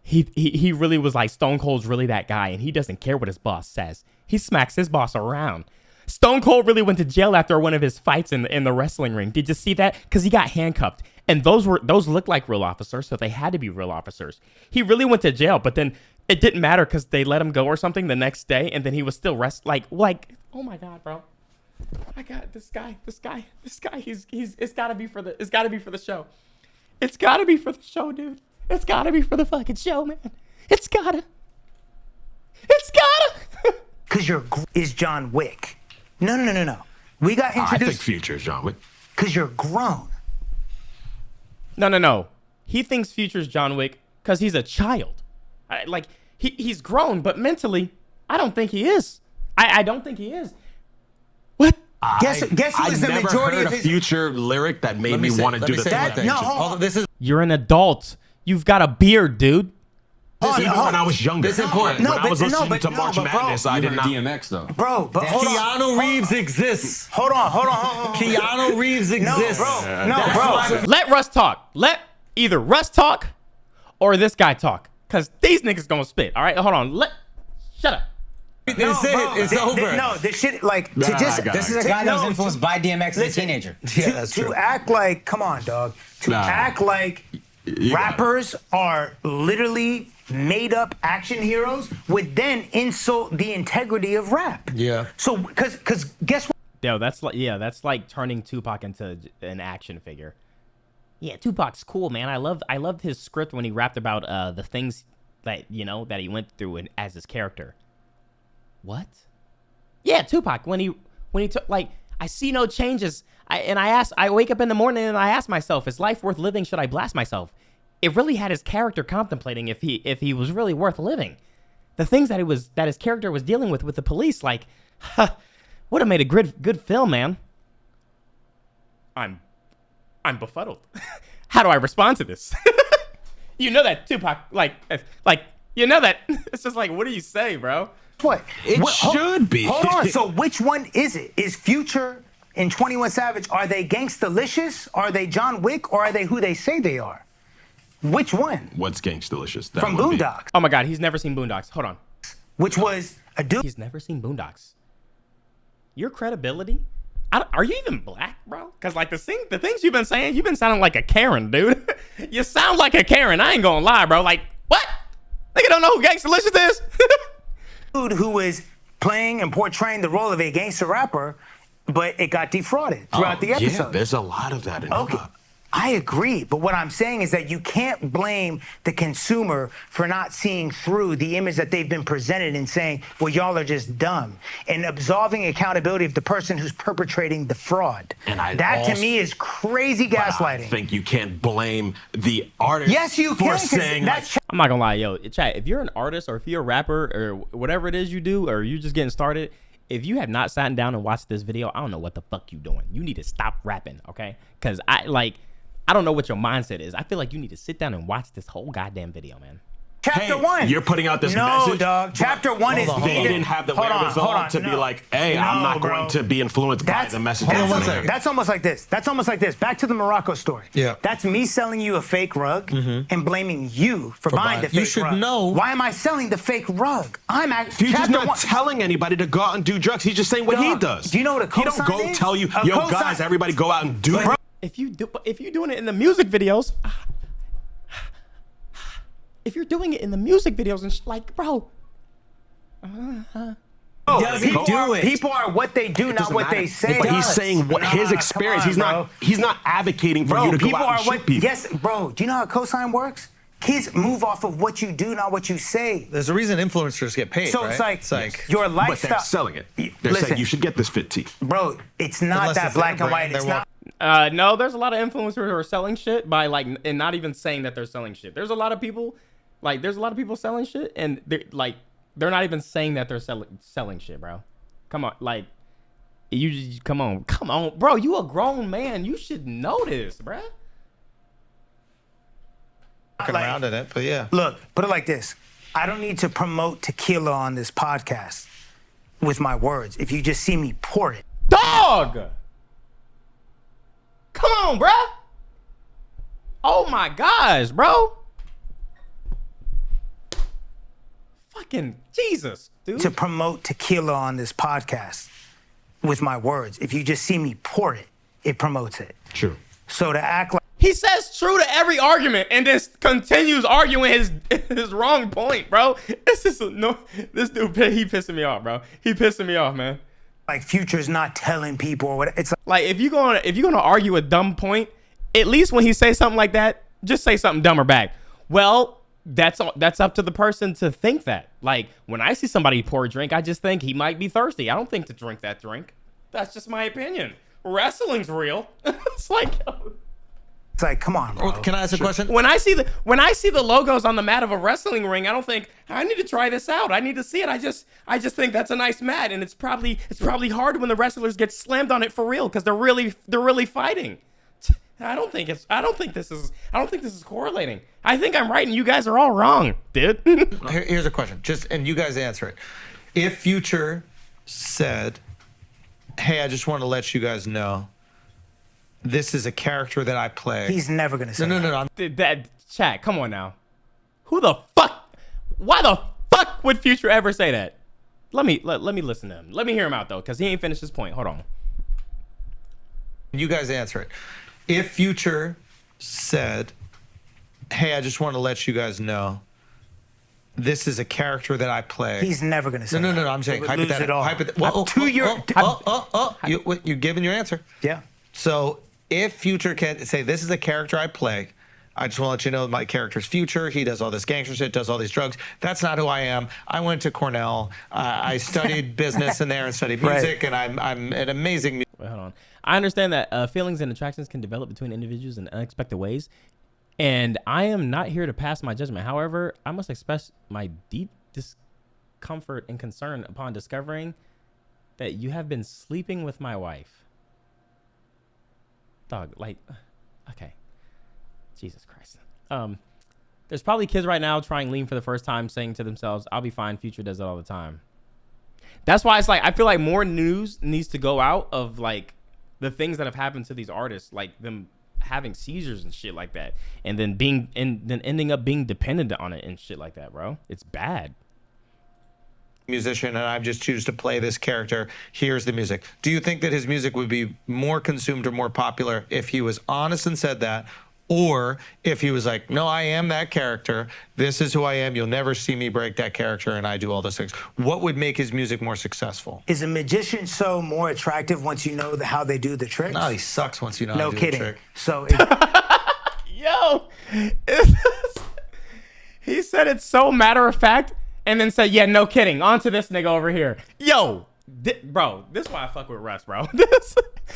He really was like, Stone Cold's really that guy, and he doesn't care what his boss says. He smacks his boss around. Stone Cold really went to jail after one of his fights in the wrestling ring. Did you see that? Because he got handcuffed. And those looked like real officers, so they had to be real officers. He really went to jail, but then it didn't matter because they let him go or something the next day, and then he was still like, oh my God, bro. I got this guy. It's gotta be for the show. It's gotta be for the show, dude. It's gotta be for the fucking show, man. It's gotta. Because is John Wick. No. We got introduced. I think Future is John Wick. Because you're grown. No. He thinks Future's John Wick because he's a child. He's grown, but mentally, I don't think he is. I don't think he is. What? Guess who is the majority heard of a his Future lyric that made me want to do the thing. No, You're an adult. You've got a beard, dude. When I was younger. This is important. When I was listening to March Madness, I did not. DMX though. Bro, but hold on. Keanu Reeves exists. Hold on. Keanu Reeves exists. No, bro. Let Russ talk. Let either Russ talk or this guy talk. Cause these niggas gonna spit. All right, hold on. Shut up. It's over. This shit, like, This is a guy that was influenced by DMX as a teenager. Yeah, that's true. To act like, come on, dog. Act like rappers are literally made up action heroes would then insult the integrity of rap. Yeah. So, cause guess what? Yo, that's like turning Tupac into an action figure. Yeah, Tupac's cool, man. I loved his script when he rapped about the things that that he went through as his character. What? Yeah, Tupac when he took, like, I see no changes. I wake up in the morning and I ask myself, is life worth living? Should I blast myself? It really had his character contemplating if he was really worth living. The things that his character was dealing with the police, like, would have made a good film, man. I'm befuddled. How do I respond to this? You know that Tupac, like you know that. It's just like, what do you say, bro? What? Should be. Hold on. So which one is it? Is Future and 21 Savage, are they Gangstalicious? Are they John Wick? Or are they who they say they are? Which one? What's Gangstalicious? From Boondocks. Oh my God, he's never seen Boondocks. Hold on. Which was a dude. He's never seen Boondocks. Your credibility? Are you even black, bro? Because, like, the things you've been saying, you've been sounding like a Karen, dude. You sound like a Karen. I ain't gonna lie, bro. Like, what? Nigga don't know who Gangstalicious is? Dude who is playing and portraying the role of a gangster rapper, but it got defrauded throughout the episode. Yeah, there's a lot of that in hip-hop. I agree, but what I'm saying is that you can't blame the consumer for not seeing through the image that they've been presented and saying, well, y'all are just dumb, and absolving accountability of the person who's perpetrating the fraud. And that to me is crazy gaslighting. I think you can't blame the artist. Yes, you for can. Saying, like, I'm not gonna lie, yo, chat, if you're an artist or if you're a rapper or whatever it is you do, or you're just getting started, if you have not sat down and watched this video, I don't know what the fuck you doing. You need to stop rapping, okay? Because I don't know what your mindset is. I feel like you need to sit down and watch this whole goddamn video, man. Chapter 1. You're putting out this message. message. No, dog. Chapter 1 is they didn't have the wherewithal to be like, hey, I'm not going to be influenced by the message. That's almost like this. Back to the Morocco story. Yeah. That's me selling you a fake rug and blaming you for buying the fake rug. You should know. Why am I selling the fake rug? Future's not telling anybody to go out and do drugs. He's just saying what he does. Do you know what a cosign is? He don't go tell you, yo, guys, everybody go out and do it. If you're doing it in the music videos, if you're doing it in the music videos and like, bro. People are what they do, not what they say. But he's saying what his experience. He's not advocating for you to go out and shoot people. Yes, bro. Do you know how cosign works? Kids move off of what you do, not what you say. There's a reason influencers get paid, so right? It's like your lifestyle. But they're selling it. They're saying you should get this fit tee. Bro, it's not that black and white. It's not. No, there's a lot of influencers who are selling shit by and not even saying that they're selling shit. There's a lot of people selling shit and they're not even saying that they're selling shit, bro. Come on, come on, bro. You a grown man. You should know this, bro. Around in it, but yeah. Look, put it like this. I don't need to promote tequila on this podcast with my words. If you just see me pour it. Dog! Come on, bro. Oh my gosh, bro. Fucking Jesus, dude. To promote tequila on this podcast with my words. If you just see me pour it, it promotes it. True. So to act like he says true to every argument and then continues arguing his wrong point, bro. This dude, he pissing me off, bro. He pissing me off, man. Like Future's not telling people or what. It's like if you're gonna argue a dumb point, at least when he says something like that, just say something dumber back. Well, that's up to the person to think that. Like when I see somebody pour a drink, I just think he might be thirsty. I don't think to drink that drink. That's just my opinion. Wrestling's real. It's like, come on, bro. Can I ask a question? When I see the logos on the mat of a wrestling ring, I don't think I need to try this out. I need to see it. I just think that's a nice mat, and it's probably hard when the wrestlers get slammed on it for real because they're really fighting. I don't think this is correlating. I think I'm right and you guys are all wrong, dude. Here's a question. And you guys answer it. If Future said, "Hey, I just want to let you guys know, this is a character that I play." He's never gonna say No. That chat, come on now. Who the fuck? Why the fuck would Future ever say that? Let me listen to him. Let me hear him out though, because he ain't finished his point. Hold on. You guys answer it. If Future said, "Hey, I just want to let you guys know, this is a character that I play." He's never gonna say No. that. I'm saying They would lose it all. You're giving your answer. Yeah. So if Future can say, "This is a character I play. I just want to let you know my character's Future. He does all this gangster shit, does all these drugs. That's not who I am. I went to Cornell. I studied business in there and studied music, and I'm an amazing." Wait, hold on. I understand that feelings and attractions can develop between individuals in unexpected ways, and I am not here to pass my judgment. However, I must express my deep discomfort and concern upon discovering that you have been sleeping with my wife. Dog, like, okay. Jesus Christ. There's probably kids right now trying lean for the first time, saying to themselves, "I'll be fine. Future does it all the time." That's why it's like, I feel like more news needs to go out of like the things that have happened to these artists, like them having seizures and shit like that, and then ending up being dependent on it and shit like that, bro. It's bad. Musician, and I just choose to play this character. Here's the music. Do you think that his music would be more consumed or more popular if he was honest and said that? Or if he was like, "No, I am that character. This is who I am. You'll never see me break that character, and I do all those things." What would make his music more successful? Is a magician show more attractive once you know how they do the tricks? No, he sucks once you know No how to do kidding. the trick. So Yo, he said it's so matter of fact, and then said, "Yeah, no kidding." On to this nigga over here. Yo, bro, this is why I fuck with Russ, bro.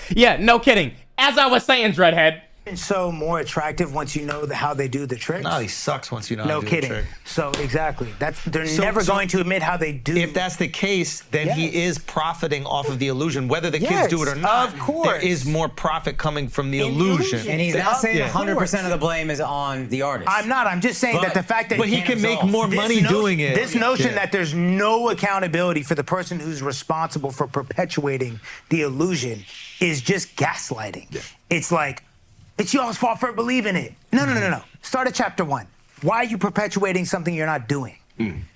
Yeah, no kidding. As I was saying, Dreadhead. So more attractive once you know how they do the tricks? No, he sucks once you know how to do kidding. the trick. So exactly. They're never going to admit how they do. If that's the case, then he is profiting off of the illusion. Whether the kids do it or not, of course. there is more profit coming from the illusion. And he's not saying 100% of the blame is on the artist. I'm not. I'm just saying that the fact that But he can make more money doing it. This notion that there's no accountability for the person who's responsible for perpetuating the illusion is just gaslighting. It's like, it's y'all's fault for believing it. No. Start at chapter 1. Why are you perpetuating something you're not doing?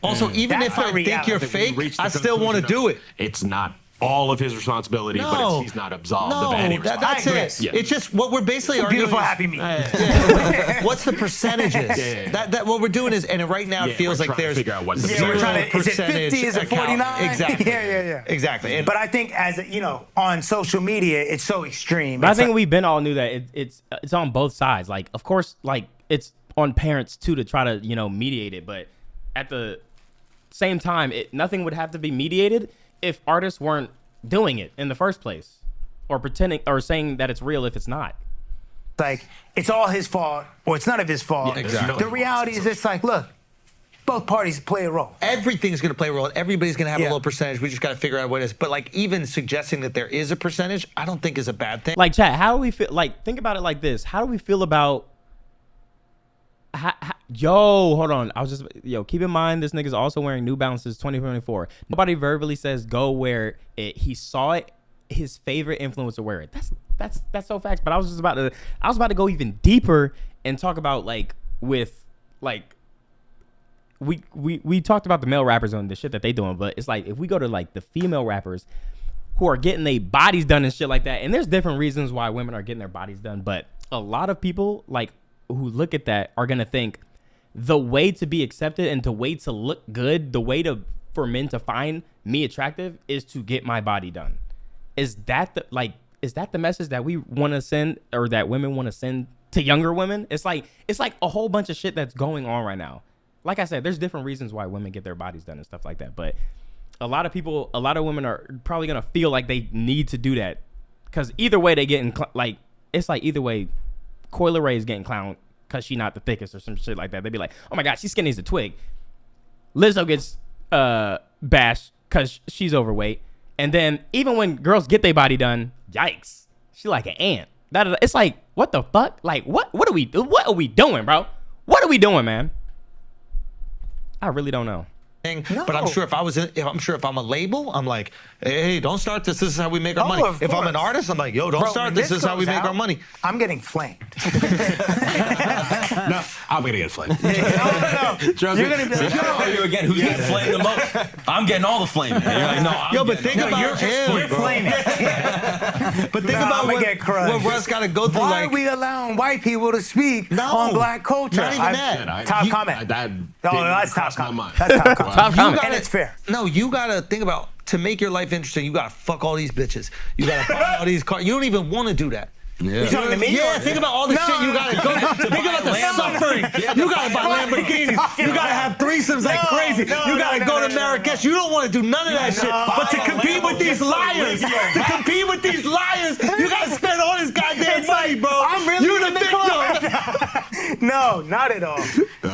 Also, even if I think you're fake, I still want to do it. It's not all of his responsibility, but he's not absolved of any that's responsibility. it. Yeah. It's just what we're basically arguing. Beautiful, happy me. What's the percentages? That what we're doing is, and right now it feels like there's figure out what the 0%. Is it 50? Is it 49? Exactly. Yeah. Exactly. But I think on social media, it's so extreme. But I think we been all knew that it's on both sides. Like, of course, like it's on parents too to try to mediate it, but at the same time, nothing would have to be mediated if artists weren't doing it in the first place, or pretending or saying that it's real if it's not. Like, it's all his fault, or it's none of his fault. Yeah, exactly. The reality is, it's like, look, both parties play a role. Everything's going to play a role. Everybody's going to have a little percentage. We just got to figure out what it is. But like, even suggesting that there is a percentage, I don't think is a bad thing. Like, chat, how do we feel? Like, think about it like this. How do we feel about yo, hold on. Keep in mind this nigga's also wearing New Balances 2024. Nobody verbally says go wear it. He saw it. His favorite influencer wear it. That's so facts. But I was about to go even deeper and talk about we talked about the male rappers and the shit that they doing, but it's like if we go to like the female rappers who are getting their bodies done and shit like that, and there's different reasons why women are getting their bodies done, but a lot of people who look at that are gonna think the way to be accepted and the way to look good, the way for men to find me attractive is to get my body done. Is that the message that we want to send, or that women want to send to younger women? It's like a whole bunch of shit that's going on right now. Like I said, there's different reasons why women get their bodies done and stuff like that, but a lot of women are probably gonna feel like they need to do that because either way they getting either way Coyle Ray is getting clowned because she not the thickest or some shit like that. They'd be like, oh my god, she's skinny as a twig. Lizzo gets bashed because she's overweight. And then even when girls get their body done, yikes, she like an ant. It's like, what the fuck? Like, what are we doing, bro? What are we doing, man? I really don't know. No. But I'm sure if I'm a label, I'm like, hey, don't start this. This is how we make our money. If I'm an artist, I'm like, yo, don't start this. This is how we make our money. I'm getting flamed. No, I'm gonna get flamed. No. You're gonna be like, you again. Who's getting flamed the most? I'm getting all the flaming. You're like, no, I'm but think about you're flaming. But think about what Russ got to go through. Why are we allowing white people to speak on black culture? Not even that. Top comment. That's top comment. That's top comment. Top comment. And it's fair. No, you gotta think about, to make your life interesting, you gotta fuck all these bitches. You gotta fuck all these cars. You don't even want to do that. Yeah. You talking to me? Yeah, think about all the shit you gotta go through. Think about the suffering. You gotta buy Lamborghinis. You gotta have threesomes like crazy. You gotta go to Marrakesh. You don't want to do none of that shit. But to compete with these liars, you gotta spend all this goddamn money, bro. I'm really you the victim. No, not at all.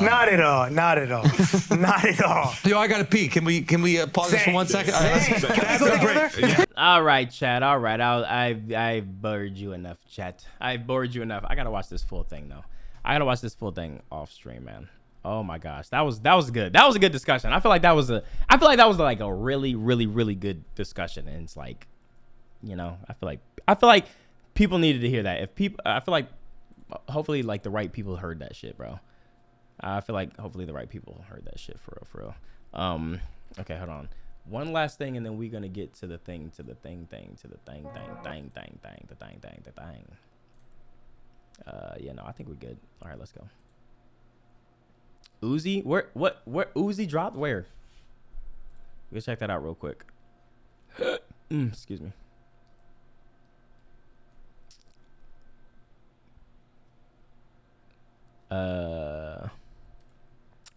Not at all. Not at all. Not at all. Yo, I gotta pee. Can we pause this for 1 second? All right, Can I go together? All right, chat. All right, I've bored you enough, chat. I've bored you enough. I gotta watch this full thing though. I gotta watch this full thing off stream, man. Oh my gosh, that was good. That was a good discussion. I feel like that was like a really good discussion. And it's like, you know, I feel like people needed to hear that. I feel like hopefully like the right people heard that shit, bro. I feel like hopefully the right people heard that shit for real. Okay, hold on. One last thing, and then we're gonna get to the thing. Yeah, no, I think we're good. All right, let's go. Uzi, where Uzi dropped? Where? Let's check that out real quick. Excuse me.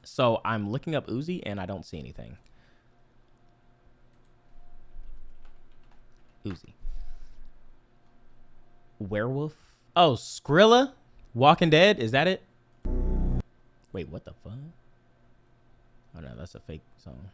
So I'm looking up Uzi and I don't see anything. Uzi. Werewolf. Oh, Skrilla. Walking Dead. Is that it? Wait, what the fuck? Oh no, that's a fake song.